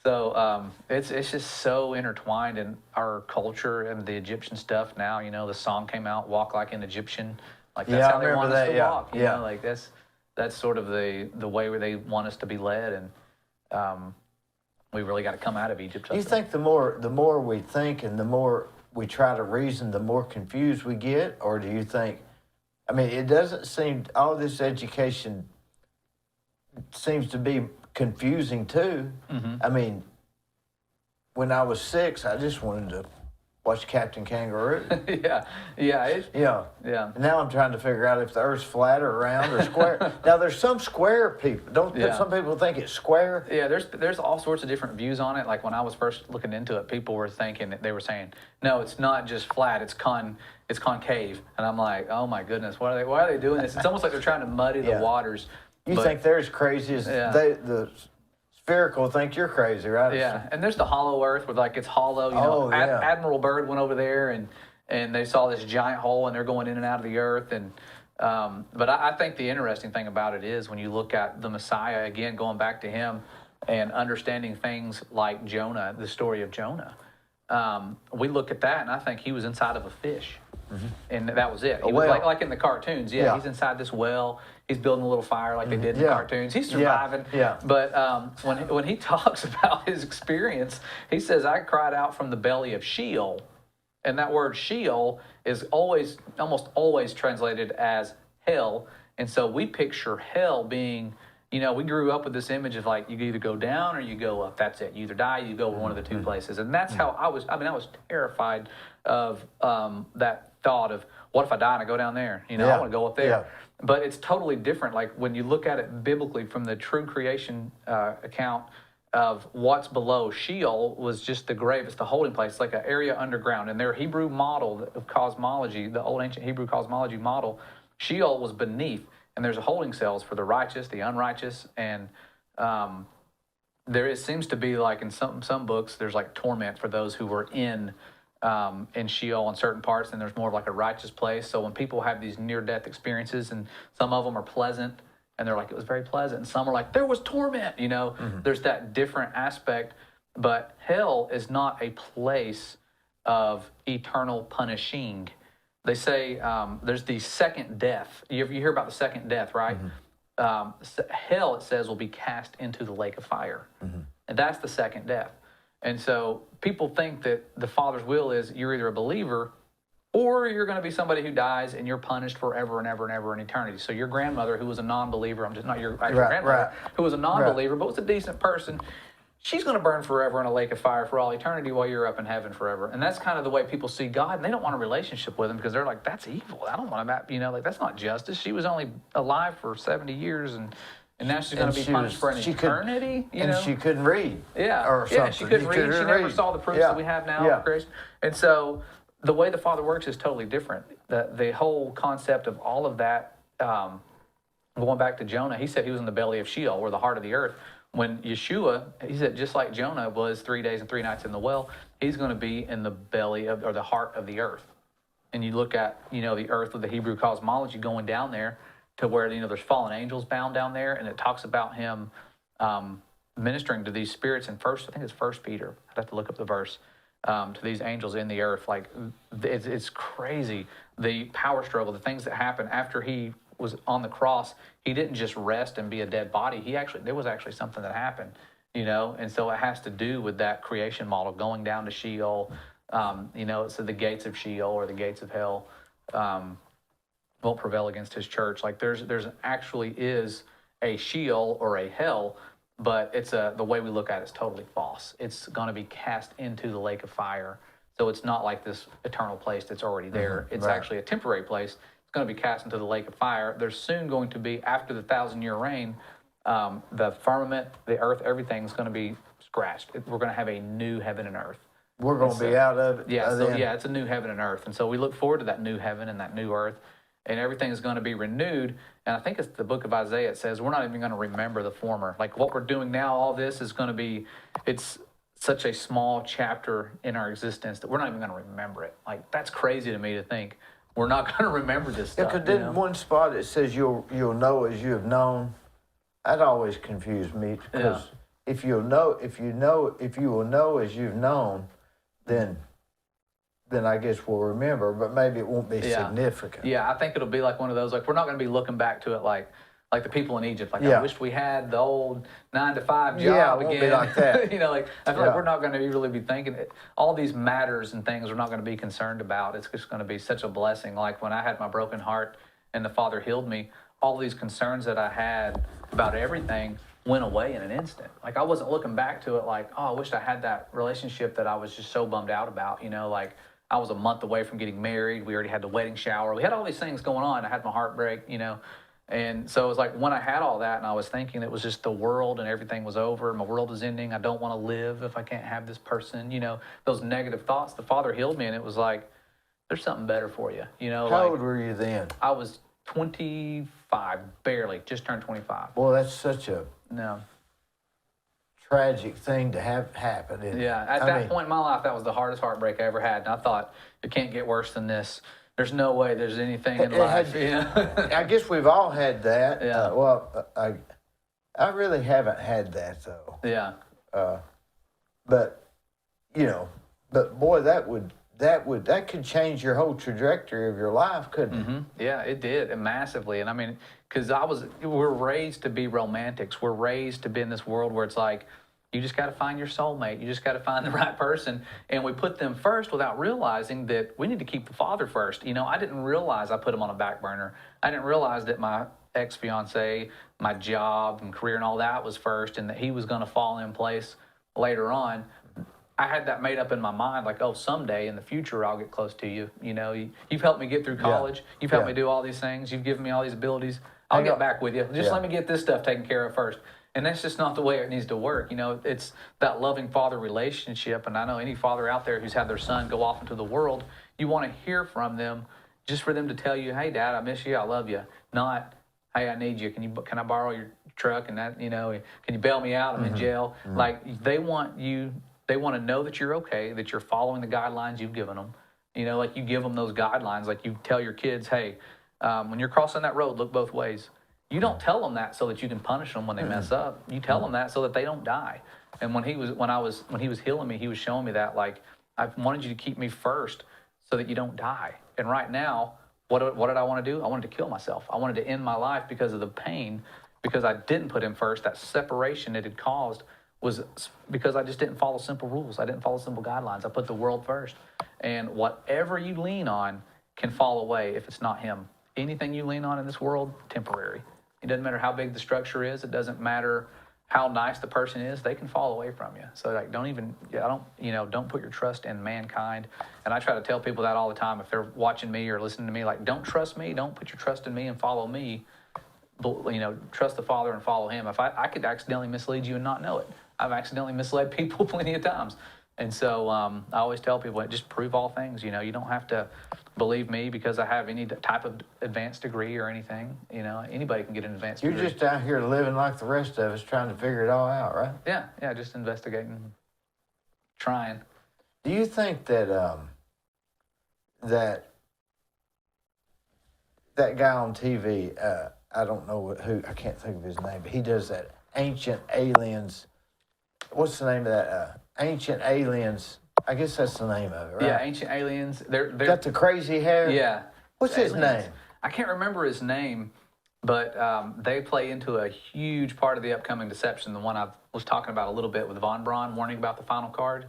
So it's just so intertwined in our culture and the Egyptian stuff now. The song came out, "Walk Like an Egyptian." Like that's how they want us to walk. You know, like that's sort of the way where they want us to be led, and we really got to come out of Egypt. Do you think the more we think and the more we try to reason, the more confused we get, or do you think? I mean, it doesn't seem all this education seems to be confusing too. Mm-hmm. I mean, when I was 6, I just wanted to watch Captain Kangaroo. Yeah. Now I'm trying to figure out if the Earth's flat or round or square. Now there's some square people. Some people think it's square? Yeah, there's all sorts of different views on it. Like when I was first looking into it, people were thinking they were saying, no, it's not just flat. It's concave. And I'm like, oh my goodness, why are they doing this? It's almost like they're trying to muddy the waters. You think they're as crazy as the spherical think you're crazy, right? Yeah, and there's the hollow Earth where like it's hollow. Admiral Byrd went over there and they saw this giant hole and they're going in and out of the Earth. And but I think the interesting thing about it is when you look at the Messiah again, going back to him and understanding things like Jonah, the story of Jonah. We look at that and I think he was inside of a fish. Mm-hmm. And that was it. He was like in the cartoons. Yeah, he's inside this well. He's building a little fire like they did in the cartoons. He's surviving. Yeah. But when he talks about his experience, he says, I cried out from the belly of Sheol. And that word Sheol is almost always translated as hell. And so we picture hell being, we grew up with this image of like, you either go down or you go up. That's it. You either die or you go one of the two places. And that's how I was terrified of that thought of, what if I die and I go down there? I want to go up there. Yeah. But it's totally different. Like when you look at it biblically from the true creation account of what's below, Sheol was just the grave. It's the holding place, like an area underground. And their Hebrew model of cosmology, the old ancient Hebrew cosmology model, Sheol was beneath. And there's a holding cells for the righteous, the unrighteous. And seems to be like in some books, there's like torment for those who were in Sheol in certain parts, and there's more of like a righteous place. So when people have these near-death experiences, and some of them are pleasant, and they're like, it was very pleasant, and some are like, there was torment, There's that different aspect, but hell is not a place of eternal punishing. They say there's the second death. You hear about the second death, right? Mm-hmm. Hell, it says, will be cast into the lake of fire. Mm-hmm. And that's the second death. And so people think that the Father's will is you're either a believer or you're going to be somebody who dies and you're punished forever and ever and ever in eternity. So your grandmother, who was a non-believer, I'm just not your actual grandmother, who was a non-believer but was a decent person, she's going to burn forever in a lake of fire for all eternity while you're up in heaven forever. And that's kind of the way people see God, and they don't want a relationship with him because they're like, that's evil. I don't want to, like that's not justice. She was only alive for 70 years and now she's going to be punished for an eternity, she couldn't read. Yeah, or something. She couldn't read. She never saw the proofs that we have now of creation. And so the way the Father works is totally different. The whole concept of all of that going back to Jonah, he said he was in the belly of Sheol, or the heart of the earth. When Yeshua, he said, just like Jonah was 3 days and 3 nights in the well, he's going to be in the belly of, or the heart of the earth. And you look at, the earth with the Hebrew cosmology going down there to where, there's fallen angels bound down there. And it talks about him ministering to these spirits in I think it's 1 Peter. I'd have to look up the verse. To these angels in the earth. Like, it's crazy. The power struggle, the things that happen after he was on the cross, he didn't just rest and be a dead body. There was actually something that happened, and so it has to do with that creation model going down to Sheol. It said the gates of Sheol or the gates of hell won't prevail against his church. Like, there's actually is a Sheol or a hell, but it's the way we look at it is totally false. It's going to be cast into the lake of fire. So it's not like this eternal place that's already there. It's actually a temporary place. It's going to be cast into the lake of fire. There's soon going to be, after the 1,000-year reign, the firmament, the earth, everything's going to be scratched. We're going to have a new heaven and earth. We're going to be out of it. Yeah, it's a new heaven and earth. And so we look forward to that new heaven and that new earth. And everything's going to be renewed. And I think it's the book of Isaiah. It says we're not even going to remember the former. Like, what we're doing now, all this is going to be, it's such a small chapter in our existence that we're not even going to remember it. Like, that's crazy to me to think we're not going to remember this stuff. Yeah, because one spot it says you'll know as you have known. That always confused me, because if you will know as you've known, then I guess we'll remember, but maybe it won't be significant. Yeah, I think it'll be like one of those, like, we're not going to be looking back to it like the people in Egypt. Like, I wish we had the old 9-to-5 job again. Be like that. I feel like we're not going to really be thinking it. All these matters and things we're not going to be concerned about. It's just going to be such a blessing. Like, when I had my broken heart and the Father healed me, all these concerns that I had about everything went away in an instant. Like, I wasn't looking back to it like, oh, I wish I had that relationship that I was just so bummed out about, like, I was a month away from getting married. We already had the wedding shower. We had all these things going on. I had my heartbreak, And so it was like, when I had all that and I was thinking it was just the world and everything was over, my world is ending, I don't want to live if I can't have this person, those negative thoughts, the Father healed me, and it was like, there's something better for you, How old were you then? I was 25, barely, just turned 25. Well, that's such a tragic thing to have happen. At that point in my life, that was the hardest heartbreak I ever had. And I thought, it can't get worse than this. There's no way there's anything in life. I guess we've all had that. Yeah. I really haven't had that, though. Yeah. But boy, that could change your whole trajectory of your life, couldn't it? Yeah, it did, massively. And because we're raised to be romantics. We're raised to be in this world where it's like, you just got to find your soulmate. You just got to find the right person. And we put them first without realizing that we need to keep the Father first. I didn't realize I put him on a back burner. I didn't realize that my ex-fiance, my job and career and all that was first, and that he was going to fall in place later on. I had that made up in my mind, like, oh, someday in the future I'll get close to you. You've helped me get through college. You've helped me do all these things. You've given me all these abilities. I'll get back with you. Just let me get this stuff taken care of first. And that's just not the way it needs to work. It's that loving father relationship. And I know any father out there who's had their son go off into the world, you want to hear from them just for them to tell you, hey, Dad, I miss you. I love you. Not, hey, I need you. Can I borrow your truck? And that, can you bail me out? I'm in jail. Like, they want to know that you're okay, that you're following the guidelines you've given them. Like, you give them those guidelines. Like, you tell your kids, hey, when you're crossing that road, look both ways. You don't tell them that so that you can punish them when they mess up. You tell them that so that they don't die. And when he was healing me, he was showing me that, like, I wanted you to keep me first so that you don't die. And right now, what did I want to do? I wanted to kill myself. I wanted to end my life because of the pain, because I didn't put him first. That separation it had caused was because I just didn't follow simple rules. I didn't follow simple guidelines. I put the world first. And whatever you lean on can fall away if it's not him. Anything you lean on in this world, temporary. It doesn't matter how big the structure is. It doesn't matter how nice the person is. They can fall away from you. So, like, don't put your trust in mankind. And I try to tell people that all the time. If they're watching me or listening to me, like, don't trust me. Don't put your trust in me and follow me. But, trust the Father and follow him. If I could accidentally mislead you and not know it. I've accidentally misled people plenty of times. And so I always tell people, just prove all things. You don't have to believe me because I have any type of advanced degree or anything. Anybody can get an advanced degree. You're just out here living like the rest of us, trying to figure it all out, right? Yeah, just investigating, trying. Do you think that that guy on TV, I don't know who, I can't think of his name, but he does that Ancient Aliens. What's the name of that? Ancient Aliens. I guess that's the name of it, right? Yeah, Ancient Aliens. They're got the crazy hair. Yeah. What's his name? I can't remember his name, but they play into a huge part of the upcoming deception. The one I was talking about a little bit with Von Braun warning about the final card.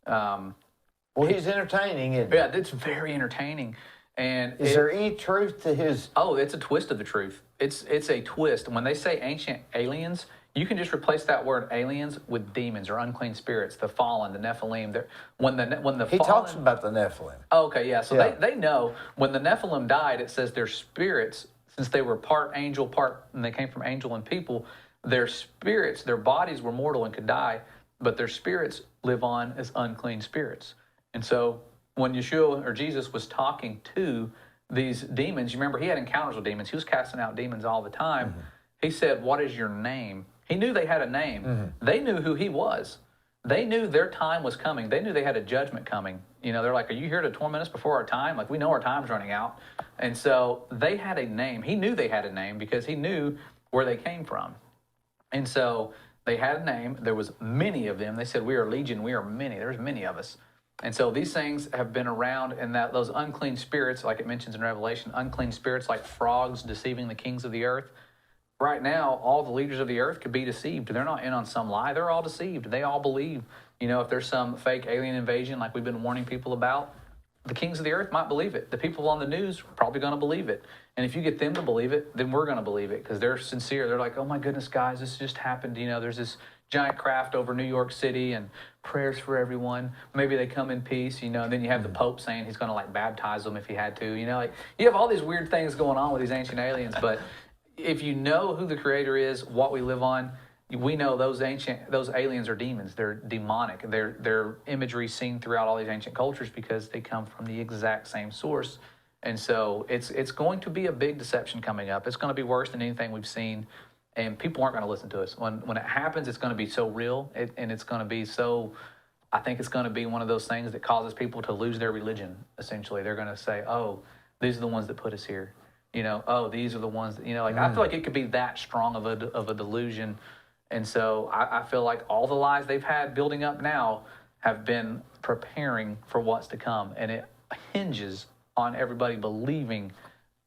Well, he's entertaining, isn't he? Yeah, it's very entertaining. And is there any truth to his? Oh, it's a twist of the truth. It's a twist. When they say ancient aliens, you can just replace that word aliens with demons or unclean spirits, the fallen, the Nephilim. He talks about the Nephilim. Oh, okay, yeah. So they know when the Nephilim died, it says their spirits, since they were part angel, and they came from angel and people, their spirits, their bodies were mortal and could die, but their spirits live on as unclean spirits. And so when Yeshua or Jesus was talking to these demons, you remember he had encounters with demons. He was casting out demons all the time. Mm-hmm. He said, "What is your name?" He knew they had a name. Mm-hmm. They knew who he was. They knew their time was coming. They knew they had a judgment coming. They're like, "Are you here to torment us before our time?" Like, we know our time's running out. And so they had a name. He knew they had a name because he knew where they came from. And so they had a name. There was many of them. They said, "We are legion. We are many." There's many of us. And so these things have been around, and that those unclean spirits, like it mentions in Revelation, unclean spirits like frogs deceiving the kings of the earth. Right now, all the leaders of the earth could be deceived. They're not in on some lie. They're all deceived. They all believe, if there's some fake alien invasion like we've been warning people about, the kings of the earth might believe it. The people on the news are probably going to believe it. And if you get them to believe it, then we're going to believe it because they're sincere. They're like, "Oh my goodness, guys, this just happened. There's this giant craft over New York City and prayers for everyone. Maybe they come in peace, and then you have the Pope saying he's going to baptize them if he had to. You have all these weird things going on with these ancient aliens, but if you know who the Creator is, what we live on, we know those aliens are demons. They're demonic. They're imagery seen throughout all these ancient cultures because they come from the exact same source. And so it's going to be a big deception coming up. It's going to be worse than anything we've seen, and people aren't going to listen to us. When it happens, it's going to be so real, and it's going to be so. I think it's going to be one of those things that causes people to lose their religion. Essentially, they're going to say, "Oh, these are the ones that put us here." Oh, these are the ones that, I feel like it could be that strong of a delusion. And so I feel like all the lies they've had building up now have been preparing for what's to come. And it hinges on everybody believing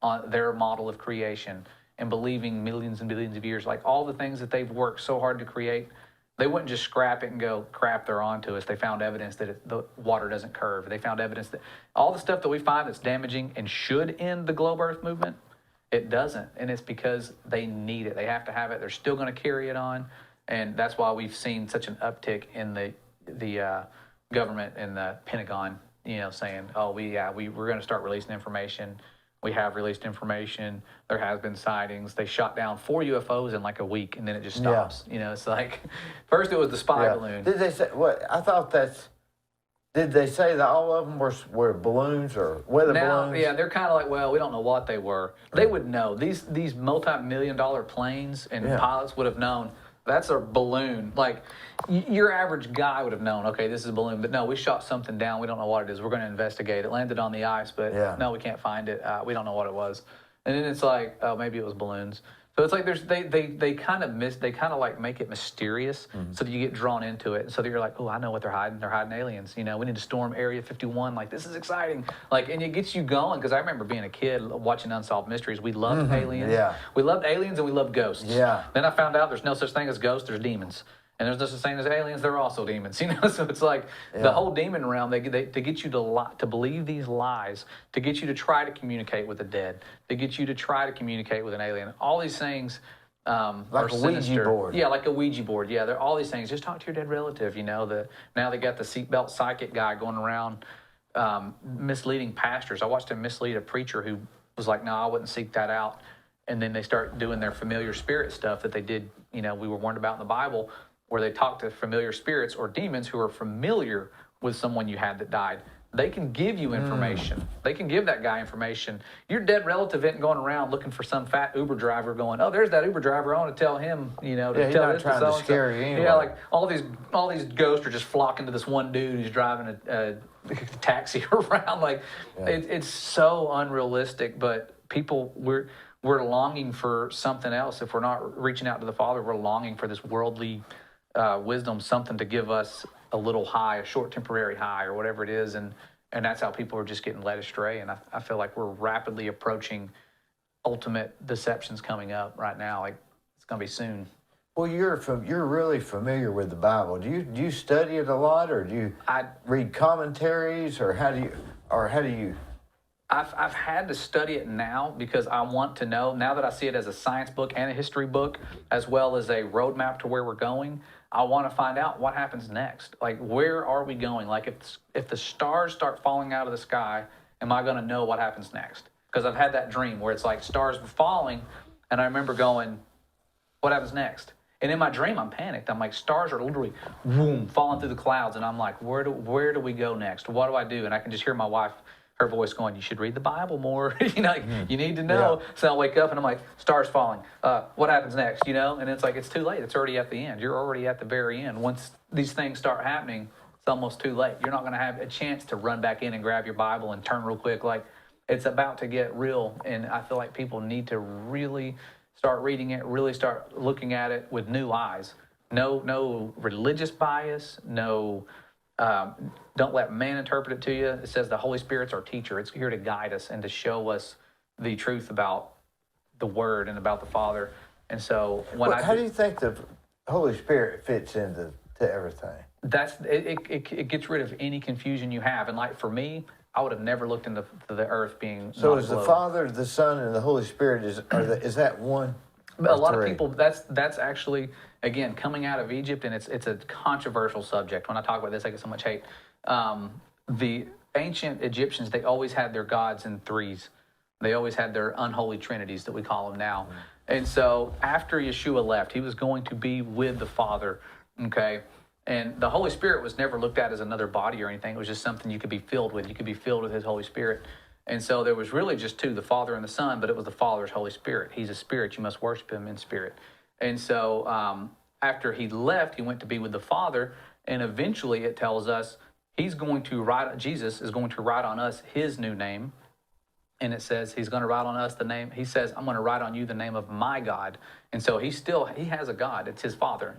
on their model of creation and believing millions and billions of years, like all the things that they've worked so hard to create. They wouldn't just scrap it and go, "Crap, they're onto us." They found evidence that the water doesn't curve. They found evidence that all the stuff that we find that's damaging and should end the globe Earth movement, it doesn't. And it's because they need it. They have to have it. They're still going to carry it on. And that's why we've seen such an uptick in the government and the Pentagon, saying, "Oh, we're going to start releasing information." We have released information. There has been sightings. They shot down 4 UFOs in a week, and then it just stops. Yeah. It's like, first it was the spy balloon. Did they say what? I thought did they say that all of them were balloons or weather balloons? Yeah, they're kind of like, well, we don't know what they were. They would know. These multi-million-dollar planes and pilots would have known. That's a balloon. Like, your average guy would have known, okay, this is a balloon. But no, we shot something down. We don't know what it is. We're going to investigate. It landed on the ice, but no, we can't find it. We don't know what it was. And then it's like, oh, maybe it was balloons. So it's like they kind of make it mysterious so that you get drawn into it. So that you're like, oh, I know what they're hiding. They're hiding aliens. We need to storm Area 51. Like, this is exciting. Like, and it gets you going because I remember being a kid watching Unsolved Mysteries. We loved aliens. Yeah. We loved aliens and we loved ghosts. Yeah. Then I found out there's no such thing as ghosts. There's demons. And there's no such thing as aliens. They're also demons. So it's like the whole demon realm. They get you to believe these lies, to get you to try to communicate with the dead, to get you to try to communicate with an alien. All these things like are a sinister. Ouija board. Yeah, like a Ouija board. Yeah, they're all these things. Just talk to your dead relative. Now they got the seatbelt psychic guy going around misleading pastors. I watched him mislead a preacher who was like, "No, I wouldn't seek that out." And then they start doing their familiar spirit stuff that they did. We were warned about in the Bible, where they talk to familiar spirits or demons who are familiar with someone you had that died. They can give you information. They can give that guy information. Your dead relative isn't going around looking for some fat Uber driver going, oh, there's that Uber driver. I want to tell him, to tell he's not trying to scare you anyway. Yeah, like all these ghosts are just flocking to this one dude who's driving a taxi around. Like it's so unrealistic. But people, we're longing for something else. If we're not reaching out to the Father, we're longing for this worldly wisdom, something to give us a little high, a short temporary high, or whatever it is, and that's how people are just getting led astray. And I feel like we're rapidly approaching ultimate deceptions coming up right now. Like it's going to be soon. Well, you're really familiar with the Bible. Do you study it a lot, or do you read commentaries, or how do you? I've had to study it now because I want to know, now that I see it as a science book and a history book, as well as a roadmap to where we're going. I want to find out what happens next. Like, where are we going? Like, if the stars start falling out of the sky, am I going to know what happens next? Because I've had that dream where it's like stars were falling, and I remember going, what happens next? And in my dream, I'm panicked. I'm like, stars are literally, boom, falling through the clouds, and I'm like, where do we go next? What do I do? And I can just hear my wife, her voice going, you should read the Bible more. You need to know. Yeah. So I wake up and I'm like, stars falling. What happens next? And it's like, it's too late. It's already at the end. You're already at the very end. Once these things start happening, it's almost too late. You're not going to have a chance to run back in and grab your Bible and turn real quick. Like, it's about to get real. And I feel like people need to really start reading it, really start looking at it with new eyes. No religious bias, don't let man interpret it to you. It says the Holy Spirit's our teacher. It's here to guide us and to show us the truth about the Word and about the Father. And so how do you think the Holy Spirit fits into everything? It gets rid of any confusion you have. And like for me, I would have never looked into the earth being. So is the Father, the Son, and the Holy Spirit is that one? A lot of people, that's actually, again, coming out of Egypt, and it's a controversial subject. When I talk about this, I get so much hate. The ancient Egyptians, they always had their gods in threes. They always had their unholy trinities that we call them now. And so after Yeshua left, he was going to be with the Father, okay? And the Holy Spirit was never looked at as another body or anything. It was just something you could be filled with. You could be filled with his Holy Spirit. And so there was really just two, the Father and the Son, but it was the Father's Holy Spirit. He's a spirit. You must worship him in spirit. And so after he left, he went to be with the Father, and eventually it tells us Jesus is going to write on us his new name. And it says he's going to write on us the name. He says, I'm going to write on you the name of my God. And so he has a God. It's his Father,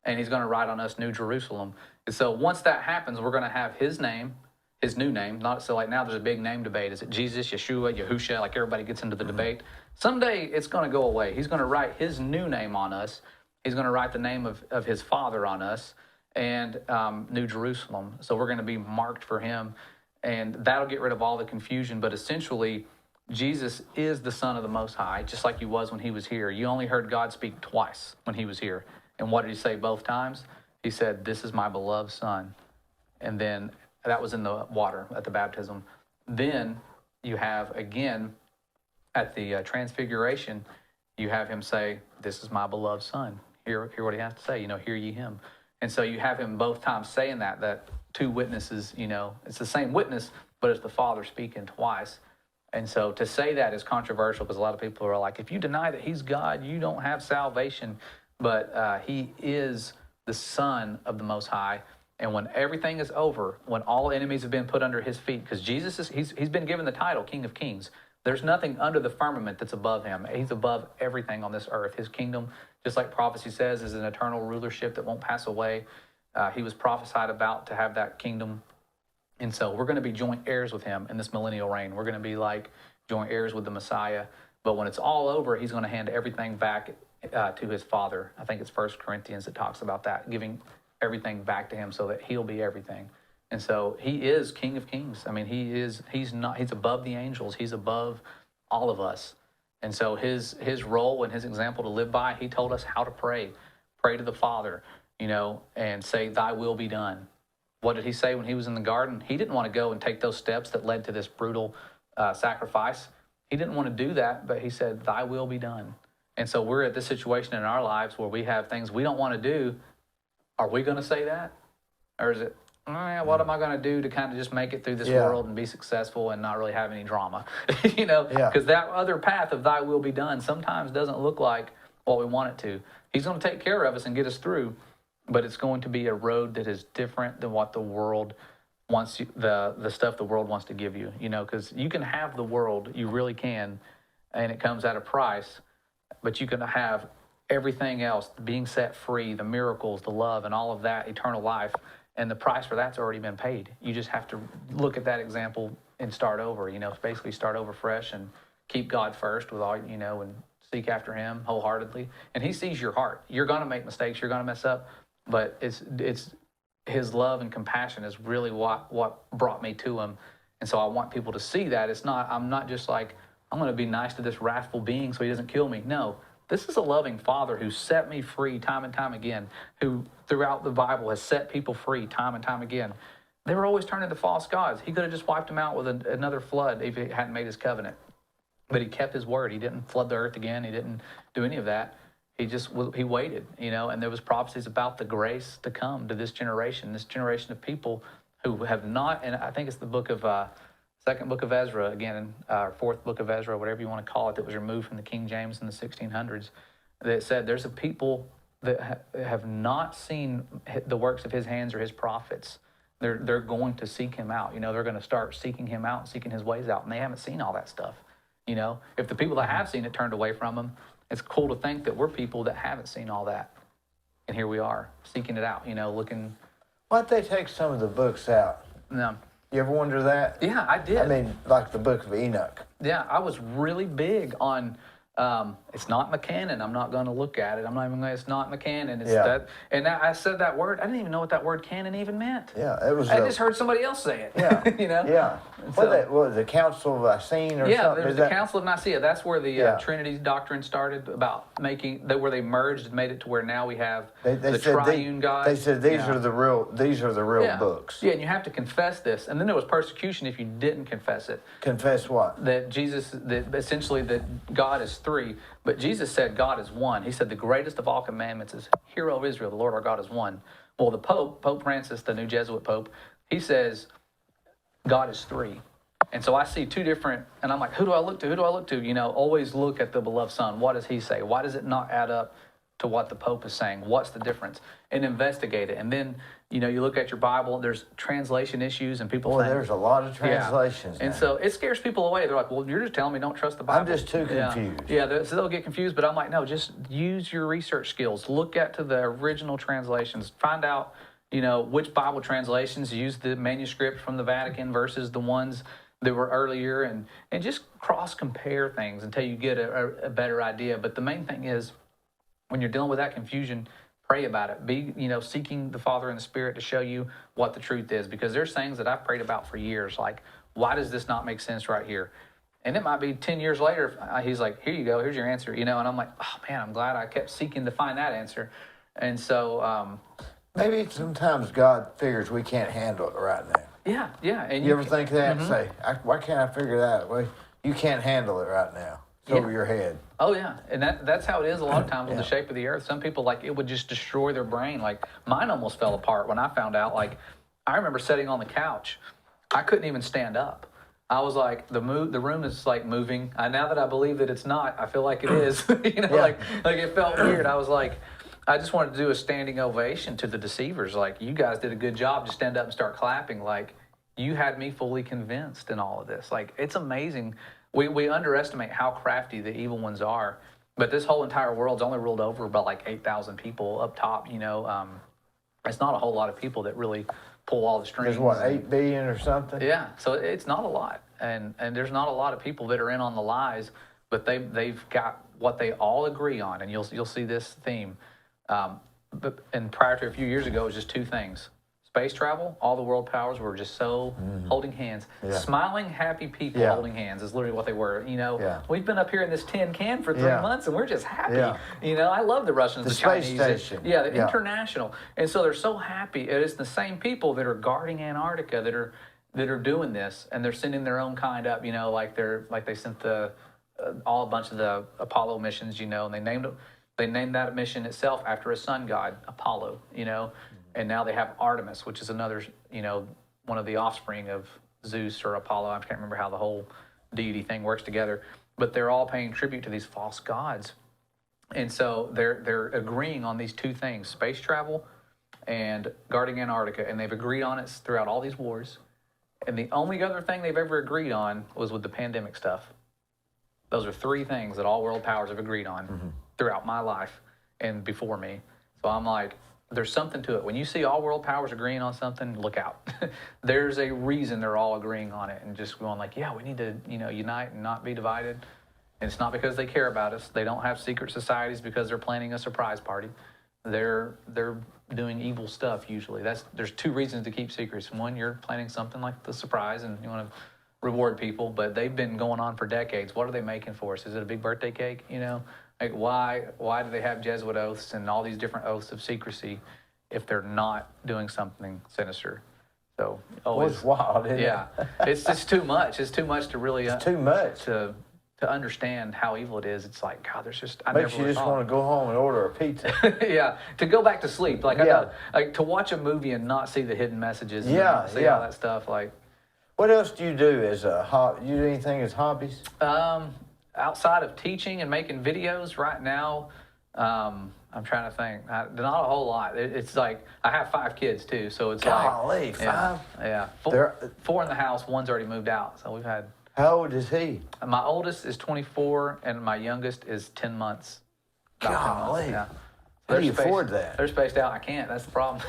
and he's going to write on us New Jerusalem. And so once that happens, we're going to have his name, his new name. Not so like now there's a big name debate. Is it Jesus, Yeshua, Yahusha? Like everybody gets into the debate. Someday it's going to go away. He's going to write his new name on us. He's going to write the name of his Father on us, and New Jerusalem. So we're going to be marked for him, and that'll get rid of all the confusion. But essentially, Jesus is the Son of the Most High, just like he was when he was here. You only heard God speak twice when he was here. And what did he say both times? He said, this is my beloved Son. And then that was in the water at the baptism. Then you have, again, at the transfiguration, you have him say, this is my beloved Son. Hear what he has to say, hear ye him. And so you have him both times saying that two witnesses, it's the same witness, but it's the Father speaking twice. And so to say that is controversial because a lot of people are like, if you deny that he's God, you don't have salvation. But he is the Son of the Most High. And when everything is over, when all enemies have been put under his feet, because Jesus he's been given the title King of Kings. There's nothing under the firmament that's above him. He's above everything on this earth. His kingdom, just like prophecy says, is an eternal rulership that won't pass away. He was prophesied about to have that kingdom. And so we're going to be joint heirs with him in this millennial reign. We're going to be like joint heirs with the Messiah. But when it's all over, he's going to hand everything back to his Father. I think it's 1 Corinthians that talks about that, giving everything back to him so that he'll be everything. And so he is King of Kings. I mean, he's above the angels. He's above all of us. And so his role and his example to live by, he told us how to pray. Pray to the Father, and say, thy will be done. What did he say when he was in the garden? He didn't want to go and take those steps that led to this brutal sacrifice. He didn't want to do that, but he said, thy will be done. And so we're at this situation in our lives where we have things we don't want to do. Are we going to say that? Or is it, what am I going to do to kind of just make it through this world and be successful and not really have any drama? Because that other path of thy will be done sometimes doesn't look like what we want it to. He's going to take care of us and get us through, but it's going to be a road that is different than what the world wants, the stuff the world wants to give you, because you can have the world, you really can, and it comes at a price, but you can have everything else, being set free, the miracles, the love, and all of that, eternal life, and the price for that's already been paid. You just have to look at that example and start over, basically start over fresh and keep God first with all, and seek after him wholeheartedly. And he sees your heart. You're going to make mistakes. You're going to mess up, but it's his love and compassion is really what brought me to him. And so I want people to see that. I'm not just like, I'm going to be nice to this wrathful being so he doesn't kill me. No, this is a loving Father who set me free time and time again, who throughout the Bible has set people free time and time again. They were always turning to false gods. He could have just wiped them out with another flood if he hadn't made his covenant. But he kept his word. He didn't flood the earth again. He didn't do any of that. He waited, and there was prophecies about the grace to come to this generation of people who have not, and I think it's the second book of Ezra, again, fourth book of Ezra, whatever you want to call it, that was removed from the King James in the 1600s, that said there's a people that have not seen the works of his hands or his prophets. They're going to seek him out. They're going to start seeking him out, seeking his ways out, and they haven't seen all that stuff. If the people that have seen it turned away from him, it's cool to think that we're people that haven't seen all that. And here we are, seeking it out, looking. Why'd they take some of the books out? No. You ever wonder that? Yeah, I did. I mean, like the book of Enoch. Yeah, I was really big on, it's not McCannon. I'm not going to look at it. I'm not even going to, it's not McCannon. It's that. And I said that word. I didn't even know what that word canon even meant. Yeah, it was. I just heard somebody else say it. Yeah. Yeah. So, what was the Council of Nicene or something? Yeah, there's the Council of Nicaea. That's where the Trinity doctrine started, about where they merged and made it to where now we have the triune God. They said these are the real books. Yeah, and you have to confess this. And then there was persecution if you didn't confess it. Confess what? That essentially that God is three. But Jesus said God is one. He said the greatest of all commandments is, Hear, O Israel, the Lord our God is one. Well, the Pope Francis, the new Jesuit Pope, he says God is three. And so I see two different, and I'm like, who do I look to? Who do I look to? Always look at the beloved Son. What does he say? Why does it not add up to what the Pope is saying? What's the difference? And investigate it. And then, you look at your Bible, there's translation issues, and people think, there's a lot of translations now. And so it scares people away. They're like, well, you're just telling me don't trust the Bible. I'm just too confused. Yeah, so they'll get confused, but I'm like, no, just use your research skills. Look at the original translations. Find out, which Bible translations use the manuscript from the Vatican versus the ones that were earlier, and just cross-compare things until you get a better idea. But the main thing is, when you're dealing with that confusion, pray about it. Be, seeking the Father and the Spirit to show you what the truth is. Because there's things that I've prayed about for years, like, why does this not make sense right here? And it might be 10 years later, he's like, here you go, here's your answer. And I'm like, oh man, I'm glad I kept seeking to find that answer. And so... maybe sometimes God figures we can't handle it right now. Yeah. And you ever think that and say, why can't I figure that out? Well, you can't handle it right now. It's over your head. Oh, yeah. And that's how it is a lot of times with the shape of the earth. Some people, it would just destroy their brain. Like, mine almost fell apart when I found out. I remember sitting on the couch. I couldn't even stand up. I was like, the room is, moving. Now that I believe that it's not, I feel like it is. Like it felt weird. I was like, I just wanted to do a standing ovation to the deceivers. Like, you guys did a good job. Just stand up and start clapping. Like, you had me fully convinced in all of this. Like, it's amazing. We underestimate how crafty the evil ones are. But this whole entire world's only ruled over about 8,000 people up top. It's not a whole lot of people that really pull all the strings. There's what, 8 billion or something? Yeah, so it's not a lot. And there's not a lot of people that are in on the lies, but they've got what they all agree on. And you'll see this theme. And prior to a few years ago, it was just two things. Space travel, all the world powers were just so holding hands. Yeah. Smiling, happy people holding hands is literally what they were. We've been up here in this tin can for 3 months, and we're just happy. Yeah. I love the Russians, the Space Chinese. Station. The international. And so they're so happy. It is the same people that are guarding Antarctica that are doing this, and they're sending their own kind up, like they sent a bunch of the Apollo missions, and they named that mission itself after a sun god, Apollo, And now they have Artemis, which is another, one of the offspring of Zeus or Apollo. I can't remember how the whole deity thing works together, but they're all paying tribute to these false gods. And so they're agreeing on these two things, space travel and guarding Antarctica, and they've agreed on it throughout all these wars. And the only other thing they've ever agreed on was with the pandemic stuff. Those are three things that all world powers have agreed on throughout my life and before me. So I'm like, there's something to it. When you see all world powers agreeing on something, look out. There's a reason they're all agreeing on it and just going like, yeah, we need to, unite and not be divided. And it's not because they care about us. They don't have secret societies because they're planning a surprise party. They're doing evil stuff usually. There's two reasons to keep secrets. One, you're planning something like the surprise and you want to reward people, but they've been going on for decades. What are they making for us? Is it a big birthday cake? Like why do they have Jesuit oaths and all these different oaths of secrecy if they're not doing something sinister? So it's wild, isn't it? it's just too much. It's too much to really it's too much to understand how evil it is. It's like, God, there's just makes you just want to go home and order a pizza. Yeah, to go back to sleep. Like like to watch a movie and not see the hidden messages. And see all that stuff. Like, what else do you do as a hobby? You do anything as hobbies? Outside of teaching and making videos right now, I'm trying to think. Not a whole lot. It's like I have 5 kids too, so it's golly, 5? Yeah, 4 in the house. One's already moved out, so we've had. How old is he? My oldest is 24, and my youngest is 10 months. Golly. Yeah. How do you afford that? They're spaced out. I can't. That's the problem.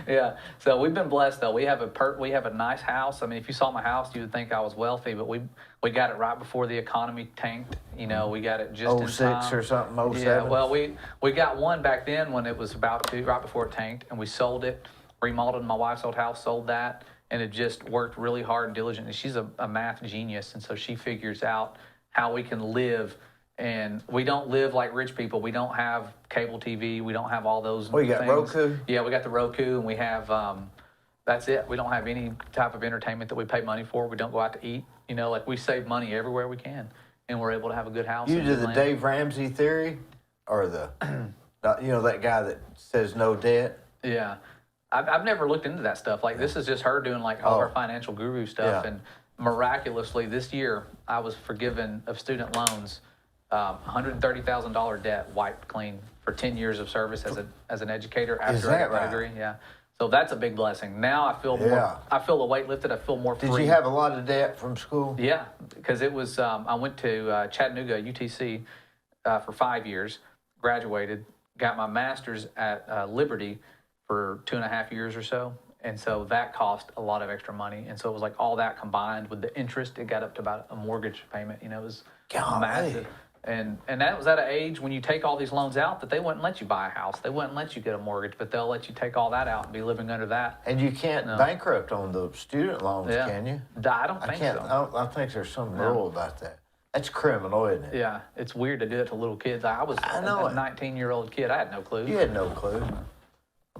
Yeah. So we've been blessed though. We have a nice house. I mean, if you saw my house, you would think I was wealthy, but we got it right before the economy tanked. We got it just in time. 06 or something, 07? Yeah. Well, we got one back then when it was about to, right before it tanked, and we sold it, remodeled my wife's old house, sold that, and it just worked really hard and diligently. She's a math genius, and so she figures out how we can live. And we don't live like rich people. We don't have cable TV. We don't have all those you got things. Roku? Yeah, we got the Roku, and we have, that's it. We don't have any type of entertainment that we pay money for. We don't go out to eat. Like we save money everywhere we can, and we're able to have a good house. You do the Dave Ramsey theory? Or the, that guy that says no debt? Yeah. I've never looked into that stuff. Like, this is just her doing, like, all her financial guru stuff. Yeah. And miraculously, this year, I was forgiven of student loans. $130,000 debt wiped clean for 10 years of service as an educator after I got my degree. Yeah, so that's a big blessing. Now I feel more. I feel the weight lifted. I feel more free. Did you have a lot of debt from school? Yeah, because it was. I went to Chattanooga UTC for 5 years, graduated, got my master's at Liberty for 2.5 years or so. And so that cost a lot of extra money. And so it was like all that combined with the interest, it got up to about a mortgage payment. It was massive. And that was at an age when you take all these loans out that they wouldn't let you buy a house. They wouldn't let you get a mortgage, but they'll let you take all that out and be living under that. And you can't bankrupt on the student loans, can you? I don't think so. I think there's some rule about that. That's criminal, isn't it? Yeah, it's weird to do it to little kids. I was a 19-year-old kid. I had no clue. You had no clue.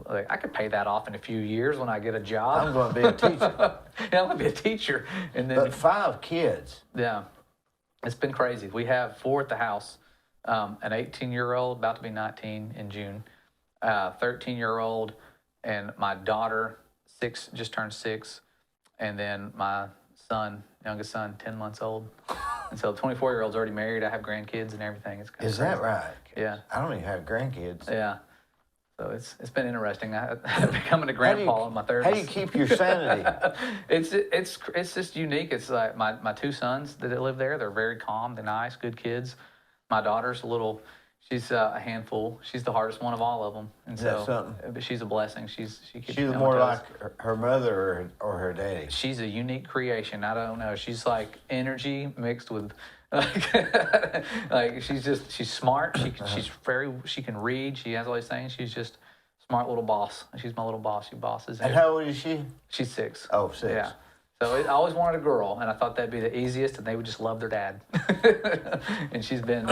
Like, I could pay that off in a few years when I get a job. I'm going to be a teacher. Yeah, I'm going to be a teacher. And then, but 5 kids. Yeah. It's been crazy. We have 4 at the house, an 18-year-old, about to be 19 in June, 13-year-old, and my daughter, 6, just turned 6, and then my son, youngest son, 10 months old. And so the 24-year-old's already married. I have grandkids and everything. It's Is that right? Yeah. I don't even have grandkids. Yeah. So it's been interesting. I'm becoming a grandpa in my 30s. How do you keep your sanity? It's just unique. It's like my 2 sons that live there. They're very calm. They're nice, good kids. My daughter's she's a handful. She's the hardest one of all of them. And but she's a blessing. She keeps She's more like her mother or her daddy. She's a unique creation. I don't know. She's like energy mixed with. Like she's smart. She can read. She has all these things. She's just smart little boss. She's my little boss. She bosses. And how old is she? She's 6. Oh, 6. Yeah. So I always wanted a girl, and I thought that'd be the easiest, and they would just love their dad. And she's been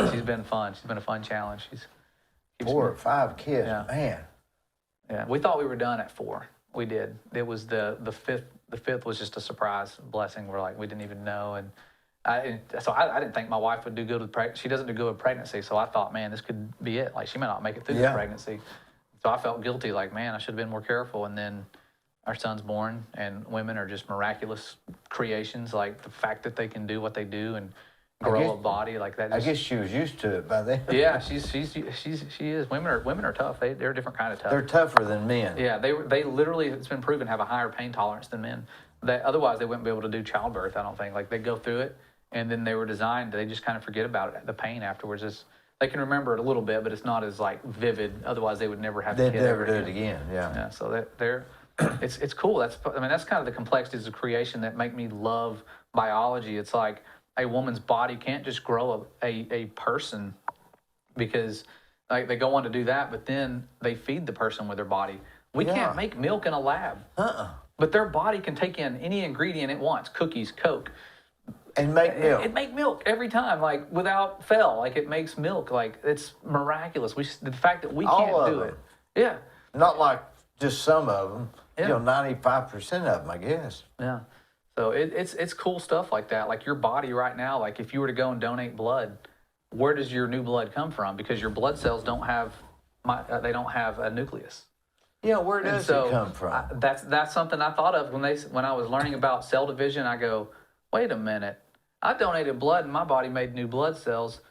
fun. She's been a fun challenge. 4 or 5 kids, man. Yeah, we thought we were done at 4. We did. It was the fifth. The 5th was just a surprise blessing. We're like, we didn't even know, and I didn't think my wife would do good with pregnancy. She doesn't do good with pregnancy, so I thought, man, this could be it. Like, she may not make it through this pregnancy. So I felt guilty, like, man, I should have been more careful. And then our son's born, and women are just miraculous creations. Like the fact that they can do what they do and grow a body like that. I guess she was used to it by then. Yeah, she is. Women are tough. They're a different kind of tough. They're tougher than men. Yeah, they literally, it's been proven, have a higher pain tolerance than men. Otherwise, they wouldn't be able to do childbirth, I don't think. Like, they go through it, and then they were designed, they just kind of forget about it. The pain afterwards they can remember it a little bit, but it's not as, like, vivid. Otherwise, they would never have They'd never do it again, yeah. Yeah, so it's cool. That's kind of the complexities of creation that make me love biology. It's like a woman's body can't just grow a person, because like they go on to do that, but then they feed the person with their body. We can't make milk in a lab. But their body can take in any ingredient it wants, cookies, Coke. And make milk. It make milk every time, like without fail. Like it makes milk. Like it's miraculous. The fact that we can't do it. Yeah. Not like just some of them. Yeah. 95% of them, I guess. Yeah. So it's cool stuff like that. Like your body right now, like if you were to go and donate blood, where does your new blood come from? Because your blood cells don't have a nucleus. Yeah, where does it come from? That's something I thought of when I was learning about cell division. I go, wait a minute. I donated blood and my body made new blood cells,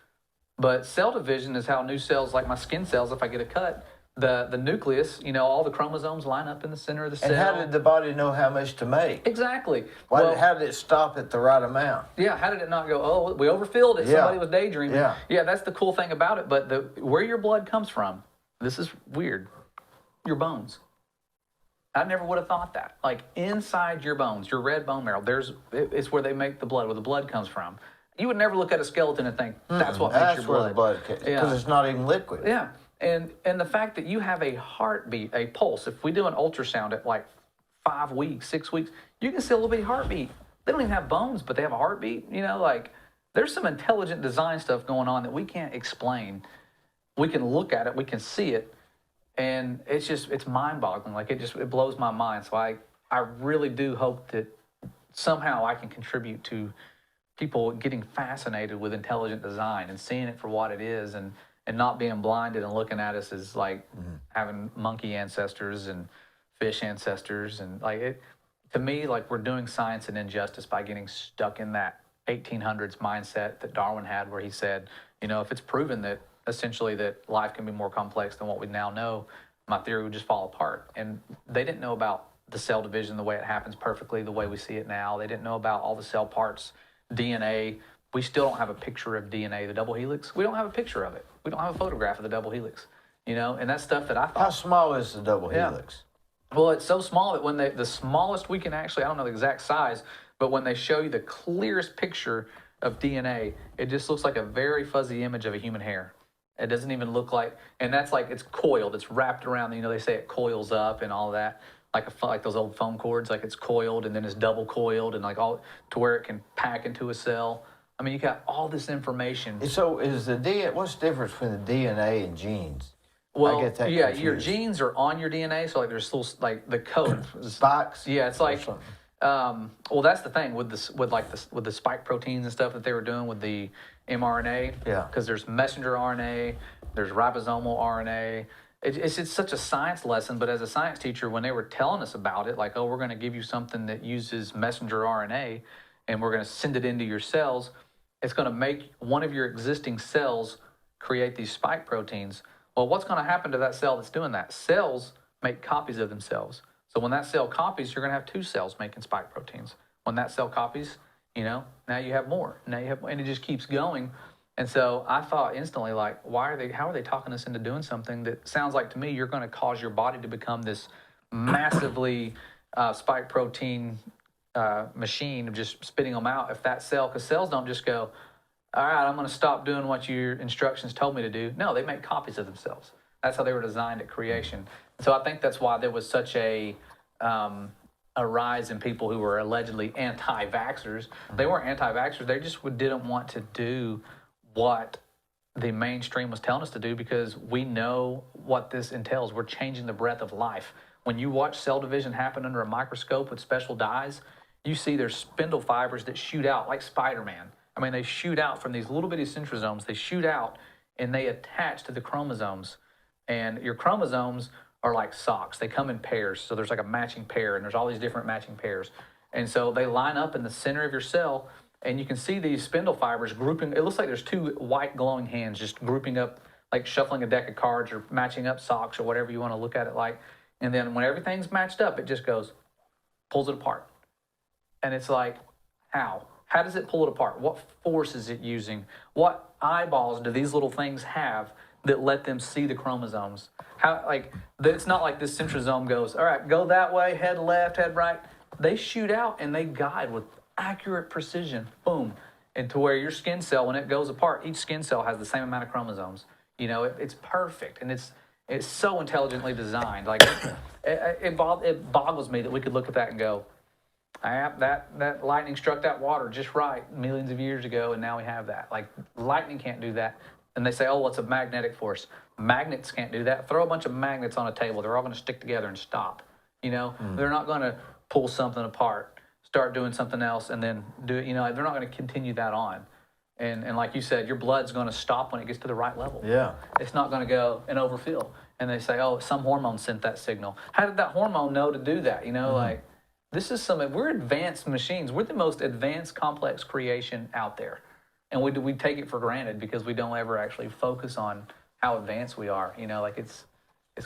but cell division is how new cells, like my skin cells, if I get a cut, the nucleus, all the chromosomes line up in the center of the cell. And how did the body know how much to make? Exactly. How did it stop at the right amount? Yeah, how did it not go, oh, we overfilled it, somebody was daydreaming. Yeah, that's the cool thing about it, but where your blood comes from, this is weird, your bones. I never would have thought that. Like inside your bones, your red bone marrow, it's where they make the blood, where the blood comes from. You would never look at a skeleton and think, that's what makes your blood. That's where the blood, because it's not even liquid. Yeah. And the fact that you have a heartbeat, a pulse, if we do an ultrasound at like 5 weeks, 6 weeks, you can see a little bitty heartbeat. They don't even have bones, but they have a heartbeat. Like there's some intelligent design stuff going on that we can't explain. We can look at it, we can see it, and it's mind-boggling. Like it blows my mind. So I really do hope that somehow I can contribute to people getting fascinated with intelligent design and seeing it for what it is, and not being blinded and looking at us as like having monkey ancestors and fish ancestors. And like it, to me, like we're doing science an injustice by getting stuck in that 1800s mindset that Darwin had, where he said, if it's proven that essentially that life can be more complex than what we now know, my theory would just fall apart. And they didn't know about the cell division, the way it happens perfectly, the way we see it now. They didn't know about all the cell parts, DNA. We still don't have a picture of DNA, the double helix. We don't have a picture of it. We don't have a photograph of the double helix, and that's stuff that I thought. How small is the double helix? Well, it's so small that when the smallest we can actually, I don't know the exact size, but when they show you the clearest picture of DNA, it just looks like a very fuzzy image of a human hair. It doesn't even look like, and that's like it's coiled, it's wrapped around, they say it coils up and all that, like those old phone cords, like it's coiled and then it's double coiled and like all to where it can pack into a cell. I mean, you got all this information. So what's the difference between the DNA and genes? Well, your genes are on your DNA, so like there's still like the code. Spikes? Yeah, it's like, well, that's the thing with the spike proteins and stuff that they were doing with the mRNA. Yeah. Because there's messenger RNA, there's ribosomal RNA. It's such a science lesson, but as a science teacher, when they were telling us about it, like, oh, we're going to give you something that uses messenger RNA, and we're going to send it into your cells, it's going to make one of your existing cells create these spike proteins. Well, what's going to happen to that cell that's doing that? Cells make copies of themselves. So when that cell copies, you're going to have two cells making spike proteins. When that cell copies, now you have more. And it just keeps going. And so I thought instantly, like, how are they talking us into doing something that sounds like to me you're going to cause your body to become this massively spike protein machine of just spitting them out. If that cell, because cells don't just go, all right, I'm going to stop doing what your instructions told me to do. No, they make copies of themselves. That's how they were designed at creation. So I think that's why there was such a rise in people who were allegedly anti-vaxxers. They weren't anti-vaxxers. They just didn't want to do what the mainstream was telling us to do, because we know what this entails. We're changing the breadth of life. When you watch cell division happen under a microscope with special dyes, you see there's spindle fibers that shoot out like Spider-Man. I mean, they shoot out from these little bitty centrosomes. They shoot out and they attach to the chromosomes. And your chromosomes are like socks. They come in pairs. So there's like a matching pair, and there's all these different matching pairs. And so they line up in the center of your cell, and you can see these spindle fibers grouping. It looks like there's two white glowing hands just grouping up, like shuffling a deck of cards or matching up socks or whatever you want to look at it like. And then when everything's matched up, it just goes, pulls it apart. And it's like, how? How does it pull it apart? What force is it using? What eyeballs do these little things have that let them see the chromosomes? How, like, it's not like this centrosome goes, all right, go that way, head left, head right. They shoot out and they guide with accurate precision, boom, and to where your skin cell, when it goes apart, each skin cell has the same amount of chromosomes. You know, it's perfect, and it's so intelligently designed. Like, it boggles me that we could look at that and go, that lightning struck that water just right millions of years ago, and now we have that. Like, lightning can't do that. And they say, oh, well, it's a magnetic force. Magnets can't do that. Throw a bunch of magnets on a table. They're all going to stick together and stop. You know, they're not going to pull something apart, start doing something else, and then do it. You know, they're not going to continue that on. And like you said, your blood's going to stop when it gets to the right level. Yeah. It's not going to go and overfill. And they say, oh, some hormone sent that signal. How did that hormone know to do that? You know, like, this is we're advanced machines. We're the most advanced, complex creation out there. And we take it for granted because we don't ever actually focus on how advanced we are. You know, like, it's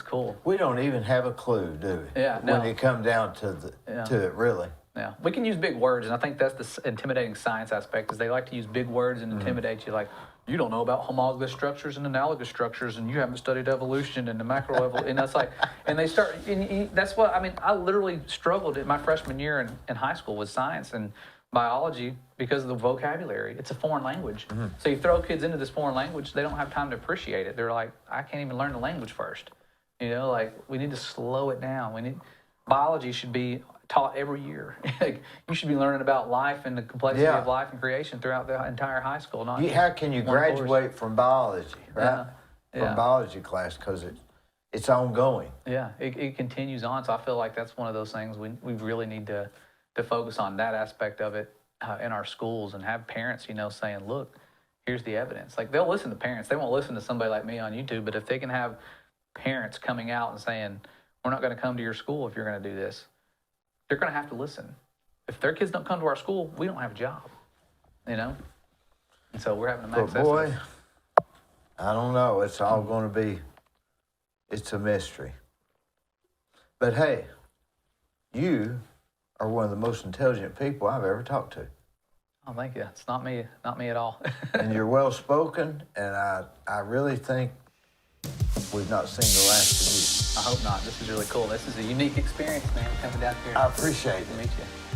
cool. We don't even have a clue, do we? Yeah, no. When you come down to it, really. Yeah, we can use big words, and I think that's the intimidating science aspect, is they like to use big words and intimidate you, like, you don't know about homologous structures and analogous structures, and you haven't studied evolution and the macroevolution, and that's like, and they start, and that's what, I mean, I literally struggled in my freshman year in high school with science and biology because of the vocabulary. It's a foreign language. So you throw kids into this foreign language, they don't have time to appreciate it. They're like, I can't even learn the language first. You know, like, we need to slow it down. Biology should be taught every year. Like, you should be learning about life and the complexity of life and creation throughout the entire high school. Not how can you graduate from biology, right? From biology class, because it's ongoing. Yeah, it continues on. So I feel like that's one of those things we really need to focus on, that aspect of it in our schools, and have parents, you know, saying, look, here's the evidence. Like, they'll listen to parents. They won't listen to somebody like me on YouTube, but if they can have parents coming out and saying, we're not going to come to your school if you're going to do this, they're going to have to listen. If their kids don't come to our school, we don't have a job, you know? And so we're having to access boy, I don't know. It's all going to be, it's a mystery. But hey, you are one of the most intelligent people I've ever talked to. Oh, thank you. It's not me at all. And you're well-spoken, and I really think we've not seen the last of you. I hope not. This is really cool. This is a unique experience, man, coming down here. I appreciate it. To meet you.